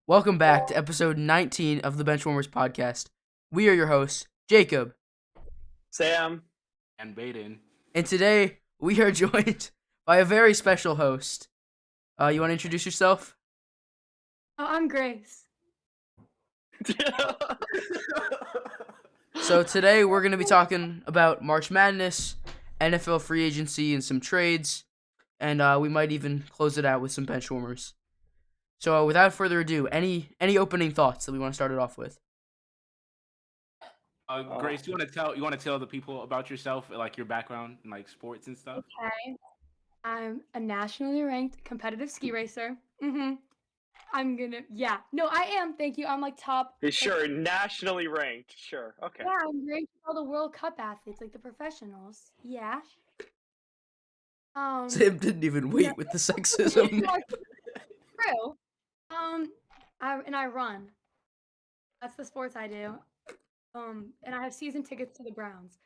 Welcome back to episode 19 of the Benchwarmers podcast. We are your hosts, Jacob. Sam. And Baden. And today we are joined by a very special host. You want to introduce yourself? Oh, I'm Grace. So today we're going to be talking about March Madness, NFL free agency, and some trades. And we might even close it out with some Benchwarmers. So without further ado, any opening thoughts that we want to start it off with? Grace, you want to tell the people about yourself, like your background in like sports and stuff? Okay. I'm a nationally ranked competitive ski racer. I am. Thank you. I'm like top. Sure, nationally ranked. Sure, okay. Yeah, I'm ranked with all the World Cup athletes, like the professionals. Yeah. Sam didn't even wait with the sexism. True. I run. That's the sports I do. And I have season tickets to the Browns.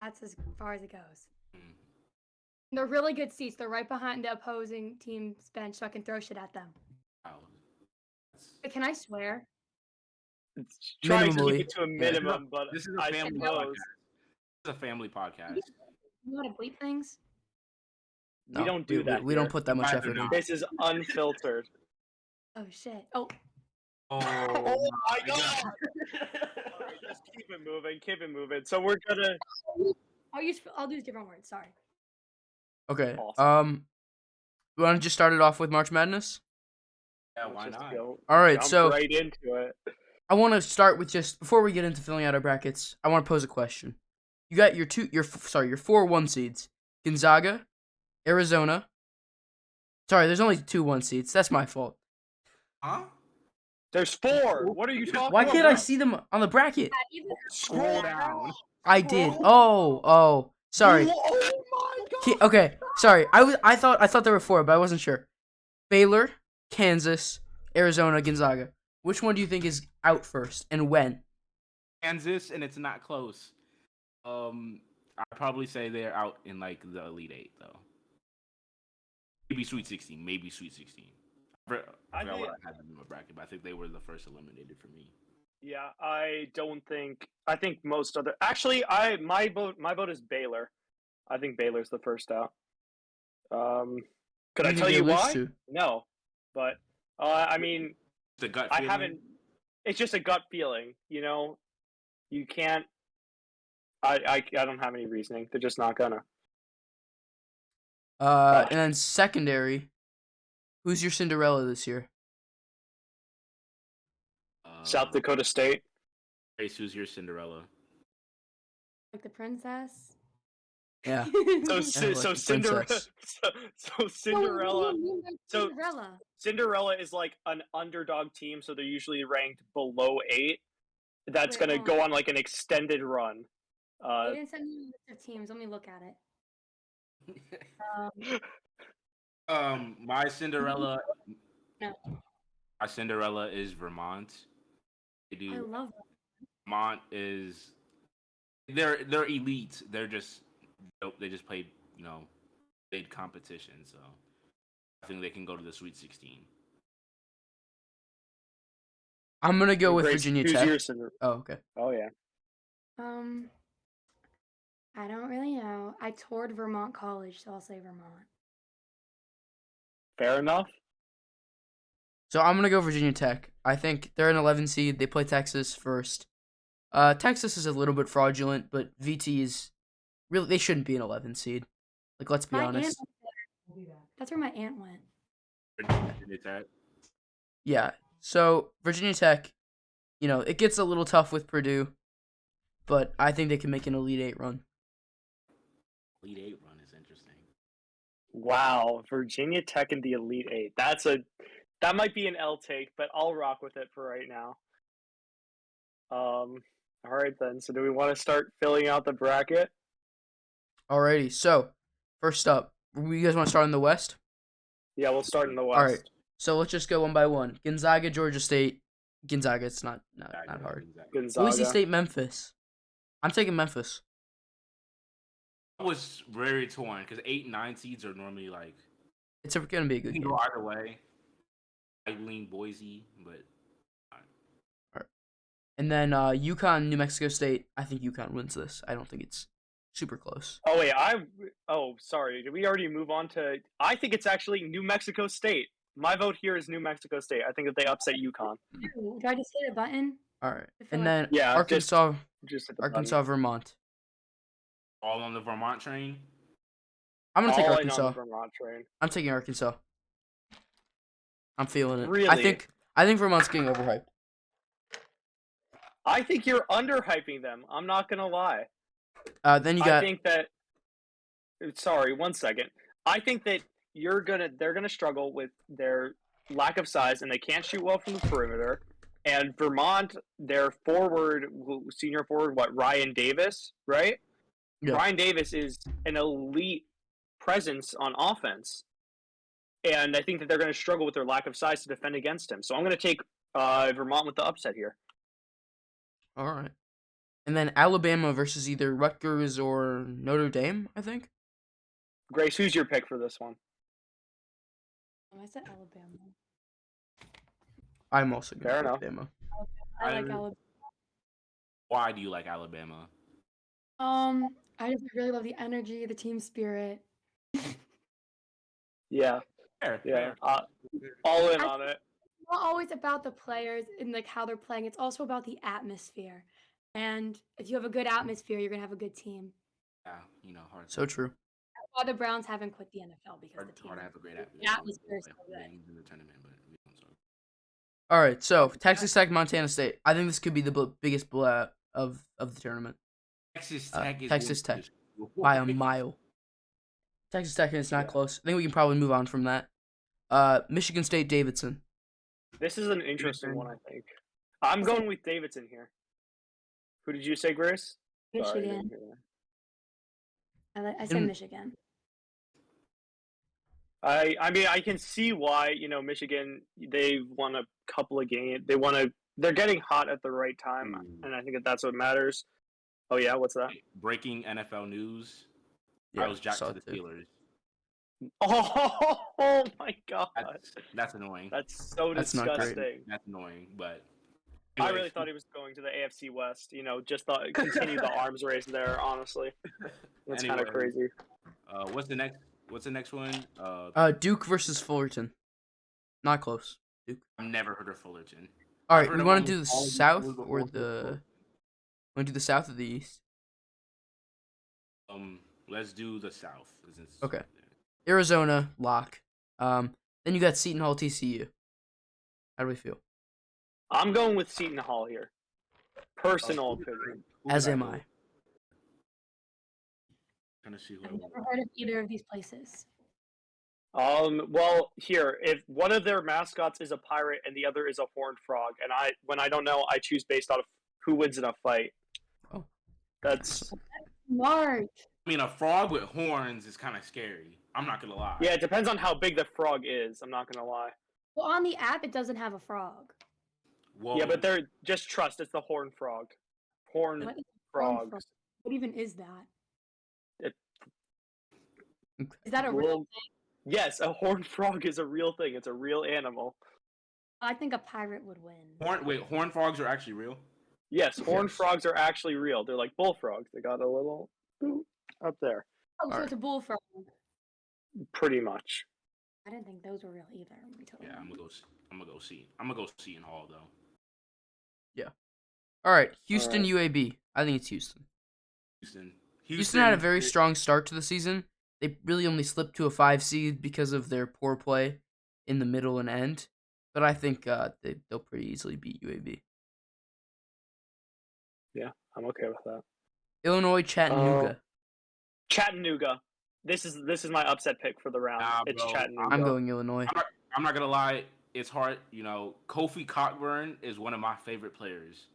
That's as far as it goes. They're really good seats. They're right behind the opposing team's bench, so I can throw shit at them. Wow. But can I swear? It's trying to Minimally. keep it to a minimum, but This is a I family suppose podcast. This is a family podcast. You want to bleep things? we don't do that. We here. don't put that much Neither effort do in. I. This is unfiltered. Oh shit. Oh, Oh, my god! Just keep it moving. So we're gonna. I'll use different words. Sorry. Okay. Awesome. We want to just start it off with March Madness? Yeah, let's why just not? go All right, jump so right into it. I want to start with just before we get into filling out our brackets. I want to pose a question. You got your four 1 seeds: Gonzaga, Arizona. Sorry, there's only 2 1 seeds. That's my fault. Huh? There's 4. What are you talking Why about? can't I see them on the bracket? Scroll down. I did. Oh, sorry. Oh my god! Okay, sorry. I thought there were 4, but I wasn't sure. Baylor, Kansas, Arizona, Gonzaga. Which one do you think is out first, and when? Kansas, and it's not close. I'd probably say they're out in like the Elite Eight though. Maybe Sweet 16. Maybe Sweet 16. I forgot what I had them in my bracket, but I think they were the first eliminated for me. Yeah, I think most other. Actually, my vote is Baylor. I think Baylor's the first out. Could I tell you why? No, but I mean, The gut I feeling? haven't. It's just a gut feeling, you know. You can't. I don't have any reasoning. They're just not gonna. And then secondary. Who's your Cinderella this year? South Dakota State. Grace, who's your Cinderella? Like the princess. Yeah. So like the Cinderella. princess. So Cinderella. So- Cinderella. Cinderella is like an underdog team, so they're usually ranked below 8. That's Wait, gonna hold go on. on like an extended run. They didn't send me a list of teams. Let me look at it. My Cinderella. No. My Cinderella is Vermont. They I do. love Vermont is. They're elite. They're just. They just played big competition. So I think they can go to the Sweet 16. I'm gonna go with Grace, Virginia who's Tech. your Cinderella? Oh, okay. Oh yeah. I don't really know. I toured Vermont College, so I'll say Vermont. Fair enough. So I'm gonna go Virginia Tech. I think they're an 11 seed. They play Texas first. Texas is a little bit fraudulent, but VT is really they shouldn't be an 11 seed. Like, let's be My honest. aunt went there. That's where my aunt went. Virginia Tech. Yeah. So Virginia Tech, it gets a little tough with Purdue, but I think they can make an Elite 8 run. Elite 8 run is interesting. Wow, Virginia Tech in the Elite 8. That might be an L take, but I'll rock with it for right now. All right then. So do we want to start filling out the bracket? Alrighty. So first up, you guys want to start in the West? Yeah, we'll start in the West. All right. So let's just go one by one. Gonzaga, Georgia State. Gonzaga, it's not hard. Gonzaga. Boise State, Memphis. I'm taking Memphis. I was very torn because 8 and 9 seeds are normally like It's gonna be a good you can game. go either way. I lean Boise, but And then UConn, New Mexico State. I think UConn wins this. I don't think it's super close. Oh wait, sorry. Did we already move on to? I think it's actually New Mexico State. My vote here is New Mexico State. I think that they upset UConn. Do I just hit a button? All right. I feel And like- then Yeah, Arkansas, just hit the button. Arkansas, Vermont. All on the Vermont train. I'm gonna take All in on the Arkansas. Vermont train. I'm taking Arkansas. I'm feeling it. Really? I think Vermont's getting overhyped. I think you're underhyping them. I'm not gonna lie. Then you got. I think that. Sorry, 1 second. I think that they're gonna struggle with their lack of size, and they can't shoot well from the perimeter. And Vermont, their senior forward, Ryan Davis, right? Yeah. Ryan Davis is an elite presence on offense, and I think that they're going to struggle with their lack of size to defend against him. So I'm going to take Vermont with the upset here. All right. And then Alabama versus either Rutgers or Notre Dame, I think. Grace, who's your pick for this one? I said Alabama. I'm also going Fair to enough. Alabama. I like I'm- Alabama. Why do you like Alabama? I just really love the energy, the team spirit. Yeah, Fair, yeah. fair. All in on it. It's not always about the players and like how they're playing. It's also about the atmosphere. And if you have a good atmosphere, you're gonna have a good team. Yeah, hard. So true. That's why the Browns haven't quit the NFL because Hard, the team. hard to have a great The atmosphere is so good. games in the tournament, but All right. So Texas Tech, Montana State. I think this could be the biggest blowout of the tournament Texas Tech is Texas winning Tech. this. by a mile. Texas Tech, and it's not close. I think we can probably move on from that. Michigan State, Davidson. This is an interesting one, I think. I'm going with Davidson here. Who did you say, Grace? Sorry, I Michigan. didn't hear that. I said Mm. Michigan. I mean, I can see why, Michigan, they've won a couple of games. They're getting hot at the right time, and I think that's what matters. Oh, yeah? What's that? Breaking NFL news. Yeah, I was jacked saw to the it too. Steelers. Oh my God. That's annoying. That's so That's not great. disgusting. That's annoying, but I anyways, really thought he was going to the AFC West, just continue the arms race there, honestly. That's kind of Anyways, crazy. What's the next one? Duke versus Fullerton. Not close. Duke. I've never heard of Fullerton. All I've right, heard we of want to do almost the all of these South schools or before. the? Want to do the South or the East? Let's do the South. Since- Okay. Arizona lock. Then you got Seton Hall, TCU. How do we feel? I'm going with Seton Hall here. Personal opinion. Who As did am go? I. Trying to see who I I've want. never heard of either of these places. Well, here, if one of their mascots is a pirate and the other is a horned frog, and when I don't know, I choose based on who wins in a fight. Oh. That's Smart. I mean, a frog with horns is kind of scary. I'm not gonna lie. yeah. It depends on how big the frog is. I'm not gonna lie. Well, on the app, it doesn't have a frog. Whoa. Yeah, but they're just trust. It's the horned frog. Horned What is a horned frogs. frog? What even is that? It- Is that a real Well, thing? Yes, a horned frog is a real thing. It's a real animal. I think a pirate would win. horn frogs are actually real. Yes, horned Yes. frogs are actually real. They're like bullfrogs. They got a little boop up there. Oh, so Alright. it's a bullfrog. Pretty much. I didn't think those were real either. Let me tell Yeah, you. I'm gonna go see. I'm gonna go Seton Hall though. All right, Houston, Alright. UAB. I think it's Houston. Houston. Houston had a very strong start to the season. They really only slipped to a 5 seed because of their poor play in the middle and end. But I think they'll pretty easily beat UAB. Yeah, I'm okay with that. Illinois, Chattanooga. Chattanooga. This is my upset pick for the round. Nah, It's bro. Chattanooga. I'm going Illinois. I'm not gonna lie. It's hard. Kofi Cockburn is one of my favorite players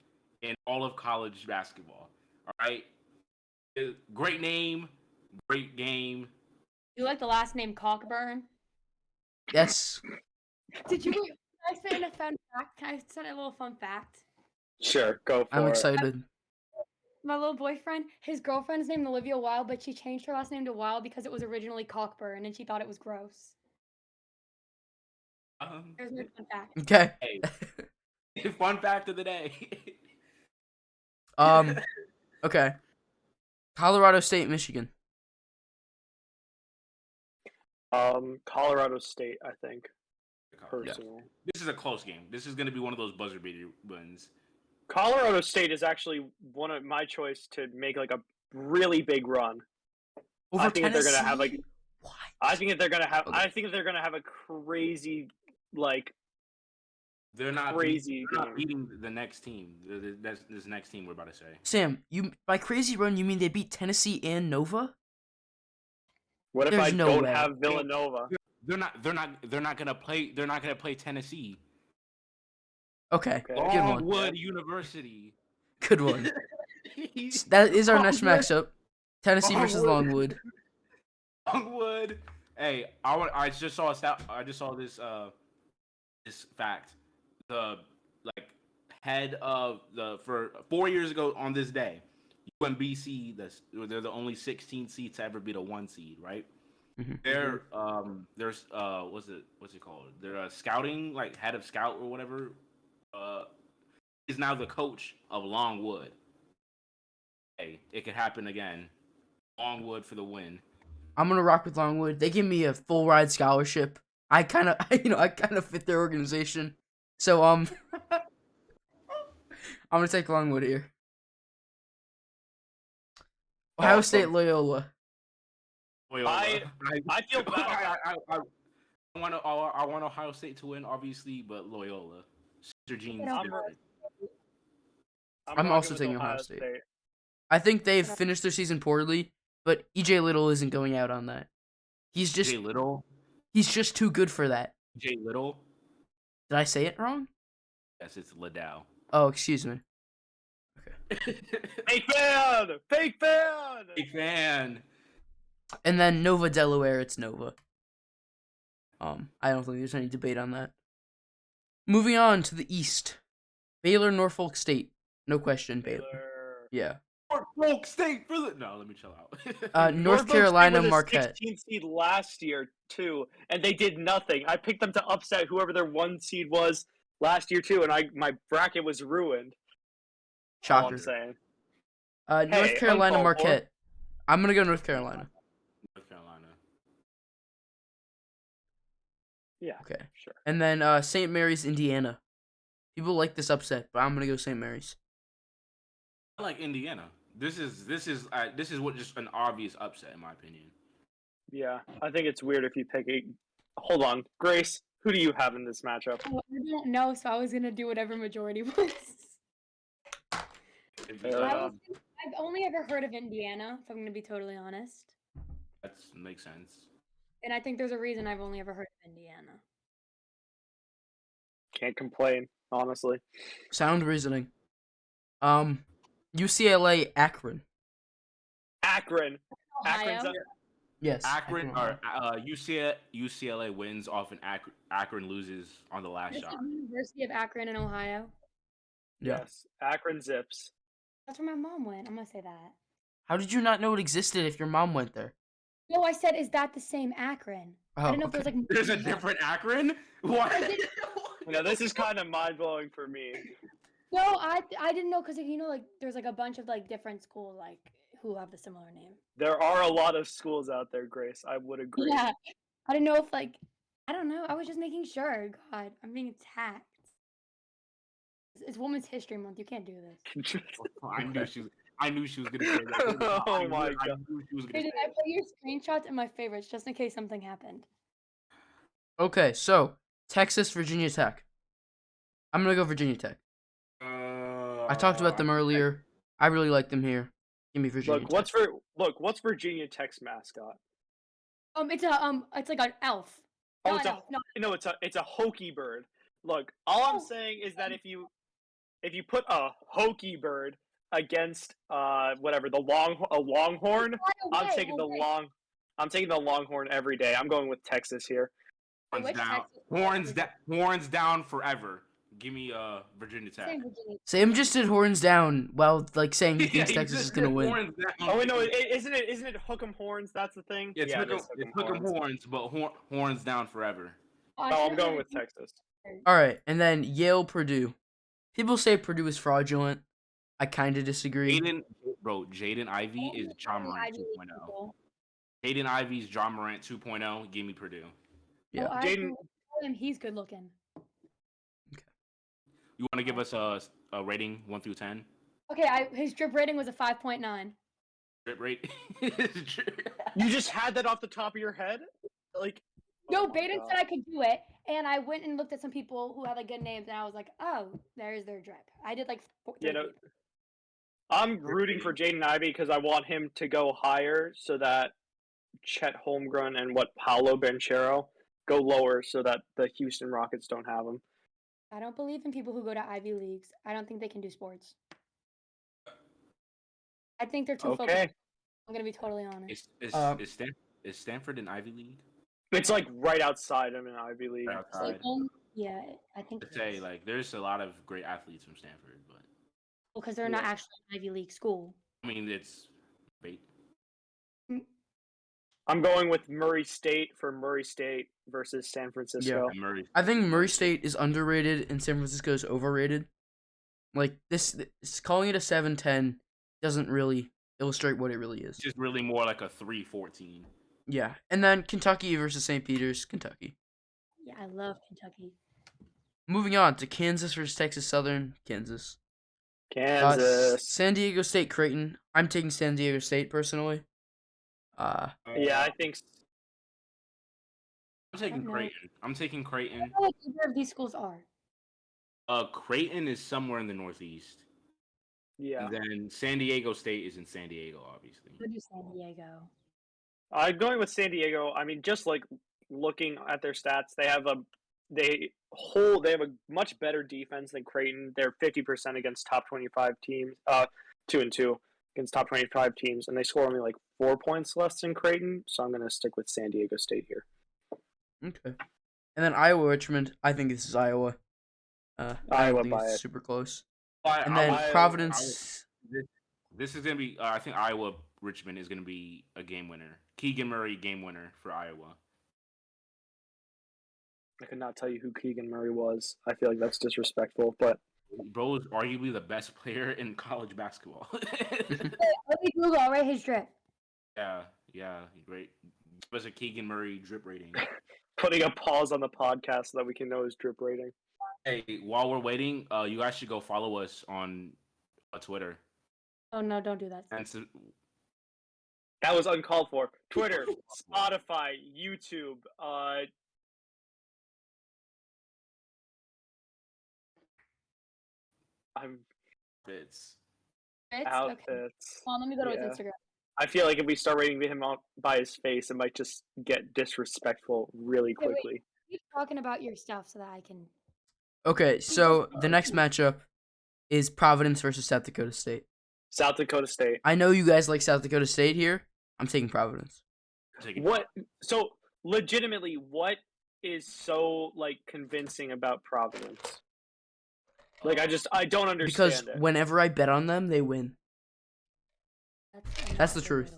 in all of college basketball. All right. Great name, great game. You like the last name Cockburn? Yes. Did you? Can I say a fun fact? Can I say a little fun fact? Sure, go for I'm it. excited. My little boyfriend, his girlfriend is named Olivia Wilde, but she changed her last name to Wilde because it was originally Cockburn, and she thought it was gross. There's my fun fact. Okay. Hey, Fun fact of the day. Okay. Colorado State, Michigan. Colorado State, I think. Personally, This is a close game. This is going to be one of those buzzer beater wins. Colorado State is actually one of my choice to make like a really big run. Over I think that they're Tennessee? gonna have like. What? I think that they're gonna have. Okay. I think that they're gonna have a crazy like. They're not Crazy They're not game. beating the next team. That's this next team we're about to say. Sam, you by crazy run you mean they beat Tennessee and Nova? What if There's I no don't way. have Villanova? They're not gonna play. They're not gonna play Tennessee. Okay. Okay. Good one. Longwood University. Good one. That is our next matchup. Tennessee versus Longwood. Longwood. Hey, I just saw a stat. I just saw this this fact. The head of for 4 years ago on this day, UMBC. They're the only 16 seeds to ever beat a 1 seed, right? There's what's it called? Their scouting head of scout or whatever is now the coach of Longwood. Hey, it could happen again. Longwood for the win. I'm gonna rock with Longwood. They give me a full ride scholarship. I kind of fit their organization. So I'm gonna take Longwood here. Ohio Awesome. State, Loyola. I feel bad. I want Ohio State to win, obviously, but Loyola. Sister Jean's different. I'm rocking also with taking Ohio State. I think they've finished their season poorly, but EJ Little isn't going out on that. He's just Little. he's just too good for that. EJ Little. Did I say it wrong? Yes, it's Liddell. Oh, excuse me. Fake fan! Fake fan! Big fan. And then Nova, Delaware. It's Nova. I don't think there's any debate on that. Moving on to the East, Baylor, Norfolk State. No question, Baylor. Yeah. Norfolk State for the. No, let me chill out. North Norfolk State Carolina, was a Marquette. 16th seed last year too, and they did nothing. I picked them to upset whoever their 1 seed was last year too, and my bracket was ruined. All I'm Shocker. saying. North Hey, Carolina, uncalled for. Marquette. I'm gonna go North Carolina. North Carolina. Yeah. Okay. Sure. And then St. Mary's, Indiana. People like this upset, but I'm gonna go St. Mary's. I like Indiana. This is what just an obvious upset in my opinion. Yeah, I think it's weird if you pick a. Hold on, Grace. Who do you have in this matchup? Well, I don't know, so I was gonna do whatever majority was. I've only ever heard of Indiana, if I'm gonna be totally honest. That makes sense. And I think there's a reason I've only ever heard of Indiana. Can't complain, honestly. Sound reasoning. UCLA, Akron. Akron. Ohio. Akron's Yes. Akron Ohio. or UCLA wins often. Akron loses on the last This is shot. University of Akron in Ohio. Yeah. Yes. Akron Zips. That's where my mom went. I'm gonna say that. How did you not know it existed if your mom went there? No, I said, is that the same Akron? I Oh, didn't know if there's okay. like. There's a different Akron. What? This is kind of mind blowing for me. No, I didn't know because there's like a bunch of different schools who have the similar name. There are a lot of schools out there, Grace. I would agree. Yeah, I didn't know if I don't know. I was just making sure. God, I'm being attacked. It's Women's History Month. You can't do this. I knew she was gonna say that. Oh my I God. knew she was gonna Hey, say did I that. put your screenshots in my favorites just in case something happened? Okay, so Texas, Virginia Tech. I'm gonna go Virginia Tech. I talked about them earlier. I really like them here. Give me Virginia Look, Tech. what's Virginia Tech's mascot? It's like an elf. Oh, Not it's an a elf. No, it's a hokey bird. Look, all I'm Oh. saying is that if you put a hokey bird against whatever a longhorn, by I'm the taking way, I'm taking the longhorn every day. I'm going with Texas here. Wait, which down. Texas? Horns down forever. Give me Virginia Tech. Same Virginia. Sam just did horns down while saying he thinks he Texas just is gonna said win. horns down. Oh wait, no, isn't it Hook'em Horns? That's the thing. It's yeah, Hook'em horns, but horns down forever. Oh, I'm going with Texas. All right, and then Yale, Purdue. People say Purdue is fraudulent. I kind of disagree. Jaden Ivey is John Morant Ivy 2.0. League people. Jaden Ivey's John Morant 2.0. Give me Purdue. Yeah. Oh, I Jaden- agree with him. He's good looking. You want to give us a rating 1 through 10? Okay, his drip rating was a 5.9. Drip rate. You just had that off the top of your head? Like, No, oh my Baden God. said I could do it, and I went and looked at some people who had like good names, and I was like, oh, there's their drip. I did like You 3 know, people. I'm rooting for Jaden Ivey because I want him to go higher so that Chet Holmgren and Paolo Banchero go lower so that the Houston Rockets don't have him. I don't believe in people who go to Ivy Leagues. I don't think they can do sports. I think they're too focused. Okay. I'm gonna be totally honest. Is Stanford an Ivy League? It's like right outside of an Ivy League. Right outside. Yeah, I think. To say like there's a lot of great athletes from Stanford, but because they're not actually an Ivy League school. I mean it's bait. I'm going with Murray State for Murray State versus San Francisco. And Murray. I think Murray State is underrated and San Francisco is overrated. Like this calling it a 7-10 doesn't really illustrate what it really is. It's just really more like a 3-14. Yeah. And then Kentucky versus St. Peter's, Kentucky. Yeah, I love Kentucky. Moving on to Kansas versus Texas Southern, Kansas. Kansas. San Diego State, Creighton. I'm taking San Diego State personally. Yeah, I think. I'm taking know. Creighton. I'm taking I Creighton. don't know what either of these schools are. Creighton is somewhere in the Northeast. Yeah. And then San Diego State is in San Diego, obviously. What do San Diego? I'm going with San Diego. I mean, just like looking at their stats, they have a much better defense than Creighton. They're 50% against top 25 teams, 2-2 against top 25 teams, and they score only like 4 points less than Creighton. So I'm going to stick with San Diego State here. Okay. And then Iowa Richmond. I think this is Iowa. I Iowa don't think by it's it. super close. And And then Providence. This is gonna be. I think Iowa Richmond is gonna be a game winner. Keegan Murray game winner for Iowa. I could not tell you who Keegan Murray was. I feel like that's disrespectful, but Bro is arguably the best player in college basketball. Let me Google. I'll rate his drip. yeah, great. Give us a Keegan Murray drip rating. putting a pause on the podcast so that we can know his drip rating. Hey, while we're waiting, you guys should go follow us on Twitter. Oh no, don't do that. And so, That was uncalled for. Twitter, Spotify, YouTube, it's Okay. outfits. Well, let me go to Yeah. his Instagram. I feel like if we start rating him out by his face, it might just get disrespectful really Wait, wait. quickly. Keep talking about your stuff so that I can. Okay, so the next matchup is Providence versus South Dakota State. South Dakota State. I know you guys like South Dakota State here. I'm taking Providence. What? So, legitimately, what is so like convincing about Providence? Like, I don't understand Because it. whenever I bet on them, they win. That's the truth.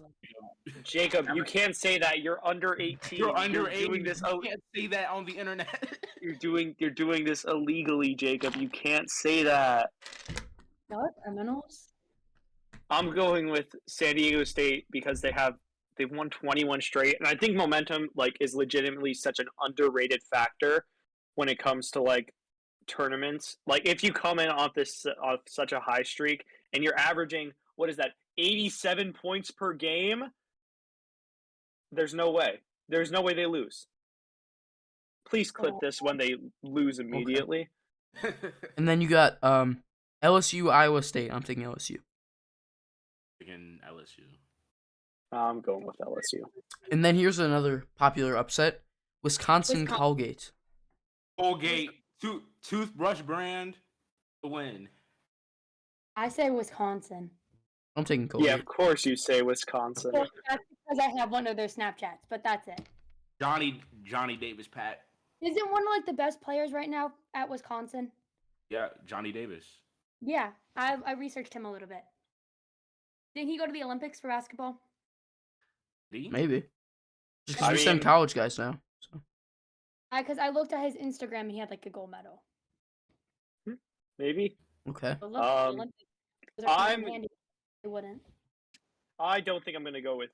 Jacob, you can't say that. You're under 18. You're under 18. Doing this. You can't say that on the internet. You're doing this illegally, Jacob. You can't say that. Y'all are criminals. I'm going with San Diego State because they've won 21 straight, and I think momentum like is legitimately such an underrated factor when it comes to like tournaments. Like if you come in off such a high streak and you're averaging 87 points per game, there's no way they lose. Please clip this when they lose immediately. And then you got LSU, Iowa State. I'm taking LSU. Again, LSU. I'm going with LSU. And then here's another popular upset: Wisconsin, Colgate. Colgate toothbrush brand to win. I say Wisconsin. I'm taking Colgate. Yeah, of course you say Wisconsin. Well, that's because I have one of their Snapchats, but that's it. Johnny Davis, Pat. Isn't one of like the best players right now at Wisconsin? Yeah, Johnny Davis. Yeah, I researched him a little bit. Didn't he go to the Olympics for basketball? Maybe. Just because I we send mean- college guys now. So. Because I looked at his Instagram and he had like a gold medal. Maybe. Okay. But look at the Um, Olympics. Those are I'm. handy. They wouldn't. I don't think I'm gonna go with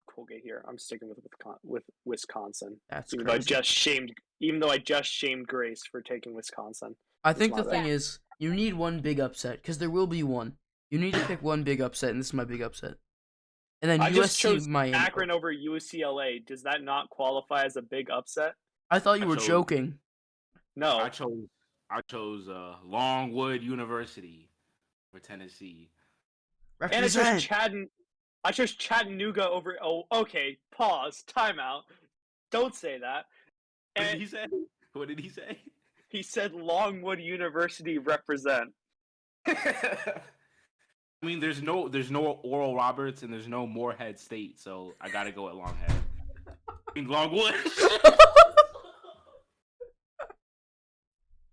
Colgate here. I'm sticking with Wisconsin. That's Even though crazy. I just shamed Grace for taking Wisconsin. I It's think my the thing bad. is, you need one big upset, because there will be one. You need to pick one big upset, and this is my big upset. And then I just USC chose Miami. Akron over UCLA. Does that not qualify as a big upset? I thought you I were chose- joking. No. I chose Longwood University for Tennessee. And Represent. I chose Chattanooga over. Oh, okay. Pause. Timeout. Don't say that. What did And he say? What did he say? he said Longwood University represent. I mean, there's no Oral Roberts and there's no Moorhead State, so I gotta go at Longhead. I mean, Longwood.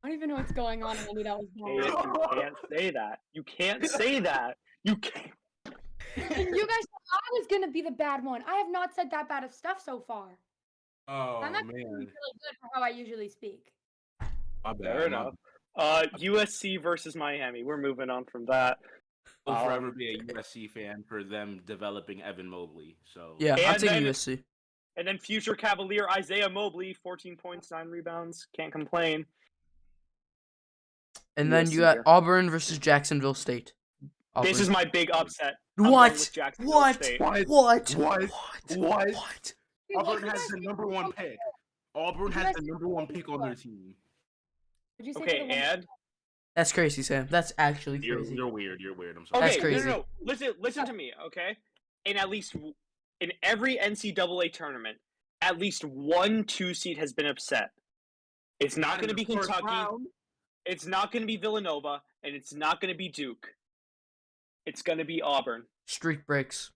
I don't even know what's going on. Maybe that was You bad. can't say that. You can't say that. You can't. And you guys thought I was gonna be the bad one. I have not said that bad of stuff so far. Oh I'm actually really good for how I usually speak. my bad. Fair enough. USC versus Miami. We're moving on from that. I'll forever be a USC fan for them developing Evan Mobley. So Yeah, I'm And taking then- USC. And then future Cavalier Isaiah Mobley, 14 points, 9 rebounds. Can't complain. And then USC you got here. Auburn versus Jacksonville State. Auburn. This is my big upset. I'm going What? with Jacksonville What? State. What? What? What? What? Dude, Auburn what has did the you number guys one say pick. Auburn Did you has guys the say number one pick on their team. Did you say Okay, for the one- and That's crazy, Sam. That's actually crazy. You're weird. You're weird. I'm sorry. That's okay, crazy. no. Listen to me, okay? In every NCAA tournament, at least 1 2 seed has been upset. It's not going to be Kentucky. It's not going to be Villanova, and it's not going to be Duke. It's going to be Auburn. Streak breaks.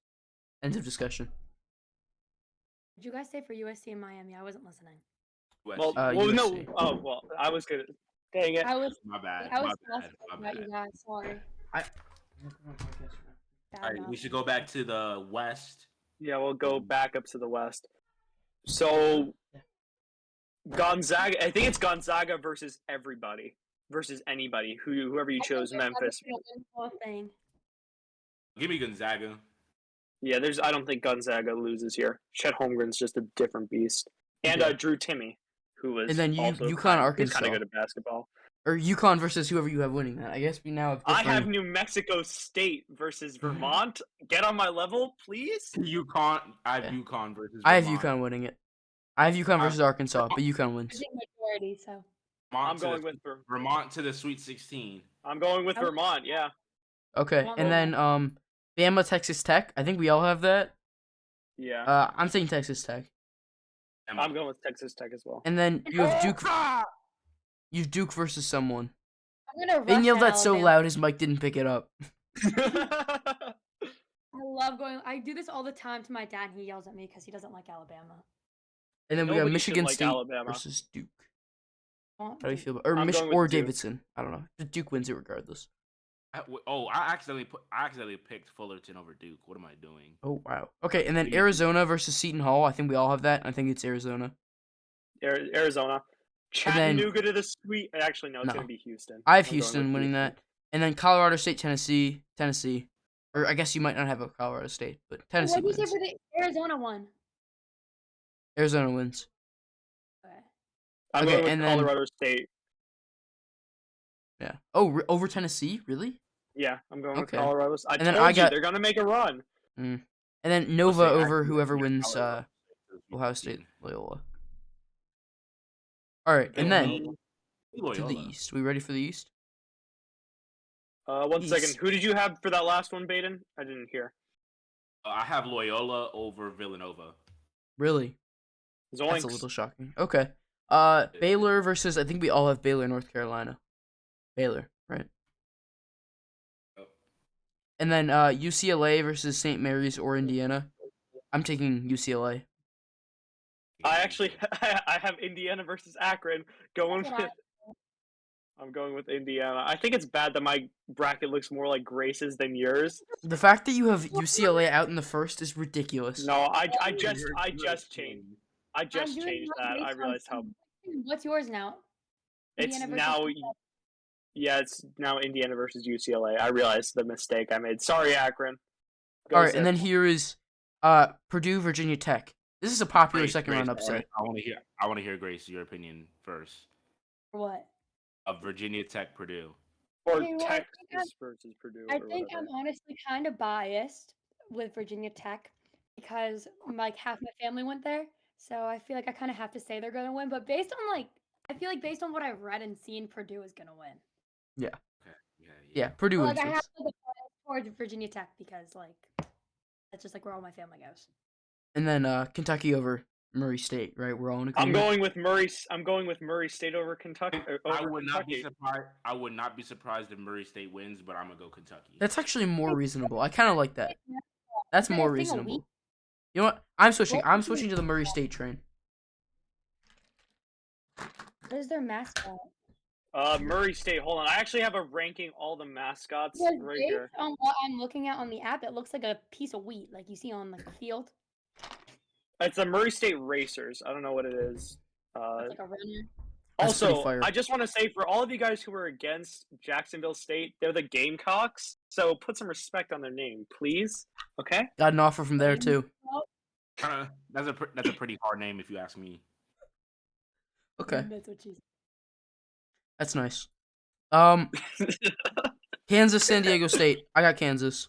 End of discussion. Did you guys say for USC and Miami? I wasn't listening. Well, USC. no. Oh, well, I was gonna. Dang it. I was. My bad. I was My bad. stressed My about you bad. guys. Sorry. I. Bad All right, enough. we should go back to the West. Yeah, we'll go back up to the West. So, Gonzaga. I think it's Gonzaga versus everybody, versus anybody. Whoever you chose, Memphis. Thing. Give me Gonzaga. Yeah, I don't think Gonzaga loses here. Chet Holmgren's just a different beast, and Yeah. Drew Timme, who was And then also UConn, kind Arkansas. of good at basketball. Or UConn versus whoever you have winning that. I guess we now have I different... have New Mexico State versus Vermont. Get on my level, please. UConn. I have Okay. UConn versus. I have Vermont. UConn winning it. I have UConn versus Arkansas, but UConn I wins. think majority. So. Vermont I'm to going the- with Vermont to the Sweet 16. I'm going with I would- Vermont. Yeah. Okay, Well, and then Bama, Texas Tech. I think we all have that. Yeah. I'm saying Texas Tech. I'm going with Texas Tech as well. And then you have Duke. Ah! You have Duke versus someone. I'm gonna rush They yelled at that so Alabama. loud his mic didn't pick it up. I love going. I do this all the time to my dad. And he yells at me because he doesn't like Alabama. And then we got Nobody should Michigan like State Alabama. versus Duke. I How do you feel about or I'm going with or Duke. Davidson? I don't know. But Duke wins it regardless. I accidentally picked Fullerton over Duke. What am I doing? Oh wow. Okay, and then Yeah. Arizona versus Seton Hall. I think we all have that. I think it's Arizona. Arizona. And then- Chattanooga to the Sweet. Actually, no, it's No. going to be Houston. I have I'm going Houston with winning Houston. that. And then Colorado State, Tennessee. Or I guess you might not have a Colorado State, but Tennessee What did you wins. say for the Arizona one? Arizona wins. Okay. I'm Okay, going with and then- Colorado State. Yeah. Oh, over Tennessee? Really? Yeah, I'm going with Okay. Colorado. I And then told I you, got- they're going to make a run. And then Nova Let's say over actually, whoever yeah, wins Colorado State. Ohio State, Loyola. All right, and then to the Loyola. East. We ready for the East? 1 second. East. Who did you have for that last one, Baden? I didn't hear. I have Loyola over Villanova. Really? Zoinks. That's a little shocking. Okay. Baylor versus I think we all have Baylor, North Carolina. Baylor, right? Yep. And then UCLA versus St. Mary's or Indiana. I'm taking UCLA. I actually I have Indiana versus Akron. Going That's with. what I'm going with Indiana. I think it's bad that my bracket looks more like Grace's than yours. The fact that you have UCLA out in the first is ridiculous. No, I You just heard- I you heard just it. changed. I just I'm doing changed mine that. I based on realized how seed. What's yours now? it's Indiana versus now. UCLA. Yeah, it's now Indiana versus UCLA. I realized the mistake I made. Sorry, Akron. Go All right, and then Zips. here is Purdue, Virginia Tech. This is a popular second round upset. I want to hear. I want to hear Grace your opinion first. What? Of Virginia Tech, Purdue. Or Okay, well, Texas versus Purdue I or think whatever. I'm honestly kind of biased with Virginia Tech because like half my family went there, so I feel like I kind of have to say they're gonna win. But based on I feel like based on what I've read and seen, Purdue is gonna win. Yeah. Okay. Yeah, Purdue But, wins I have this. a bias towards Virginia Tech because that's just where all my family goes. And then Kentucky over Murray State, right? We're all in I'm agreement. going with Murray. I'm going with Murray State over Kentucky. I would not be surprised. I would not be surprised if Murray State wins, but I'm gonna go Kentucky. That's actually more reasonable. I kind of like that. That's more Thing a week? reasonable. You know what? I'm switching. What I'm is switching to the Murray State train. What is their mascot? Murray State. Hold on. I actually have a ranking all the mascots Because right based here. on what I'm looking at on the app, it looks like a piece of wheat, like you see on the field. It's the Murray State Racers. I don't know what it is. It's like a runner. That's pretty Also, fire. I just want to say for all of you guys who are against Jacksonville State, they're the Gamecocks. So put some respect on their name, please. Okay. Got an offer from there too. That's a pretty hard name if you ask me. Okay, That's what she's. that's nice. Kansas, San Diego State. I got Kansas.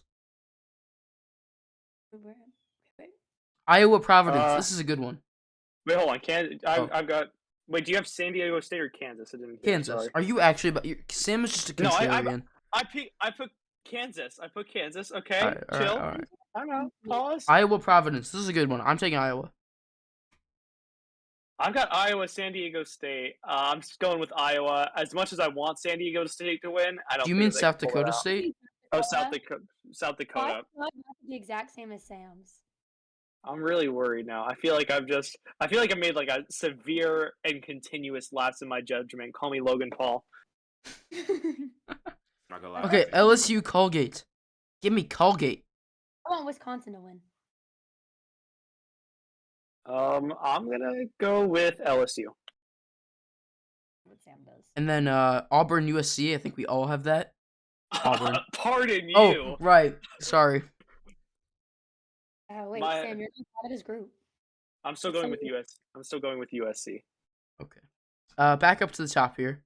Wait. Iowa, Providence. This is a good one. Wait, hold on. Oh. I've got. Wait, do you have San Diego State or Kansas? I didn't hear. Kansas. Sorry. Are you actually about? Sam is just a No, contrarian. I put Kansas. I put Kansas. Okay, All right, all chill. right, all right. I know. Pause. Iowa, Providence. This is a good one. I'm taking Iowa. I've got Iowa, San Diego State. I'm just going with Iowa. As much as I want San Diego State to win, I don't. Do you think mean they South can pull it Dakota out. State? Oh, South Dakota. Not the exact same as Sam's. I'm really worried now. I feel like I made like a severe and continuous lapse in my judgment. Call me Logan Paul. Not gonna lie. Okay, LSU, Colgate. Give me Colgate. I want Wisconsin to win. I'm gonna go with LSU. What Sam does. And then Auburn, USC. I think we all have that. Auburn. Pardon you. Oh, right. Sorry. Oh wait, My- Sam, you're not part of his group. I'm still going with US. I'm still going with USC. Okay. Back up to the top here.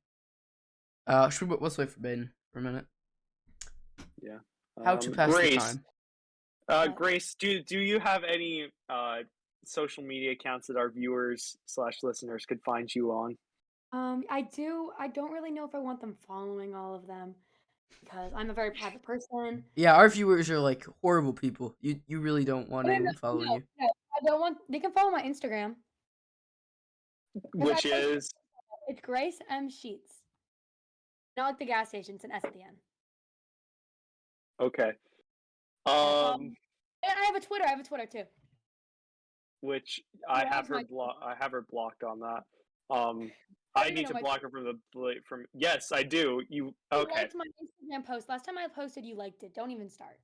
Let's wait for Baden for a minute. Yeah. How to pass Grace, the time. Grace, do you have any social media accounts that our viewers / listeners could find you on? I do. I don't really know if I want them following all of them because I'm a very private person. Yeah, our viewers are like horrible people. You really don't want anyone following you. No, I don't want. They can follow my Instagram. Which I post- is It's Grace M Sheets. Not like the gas station. It's an S at the end. okay. And I have a Twitter. I have a Twitter too. Which I Yeah, have her that's my- I have her blocked on that. How I do you need know to my block her from. Yes, I do. You You okay? liked my Instagram post. Last time I posted, you liked it. Don't even start.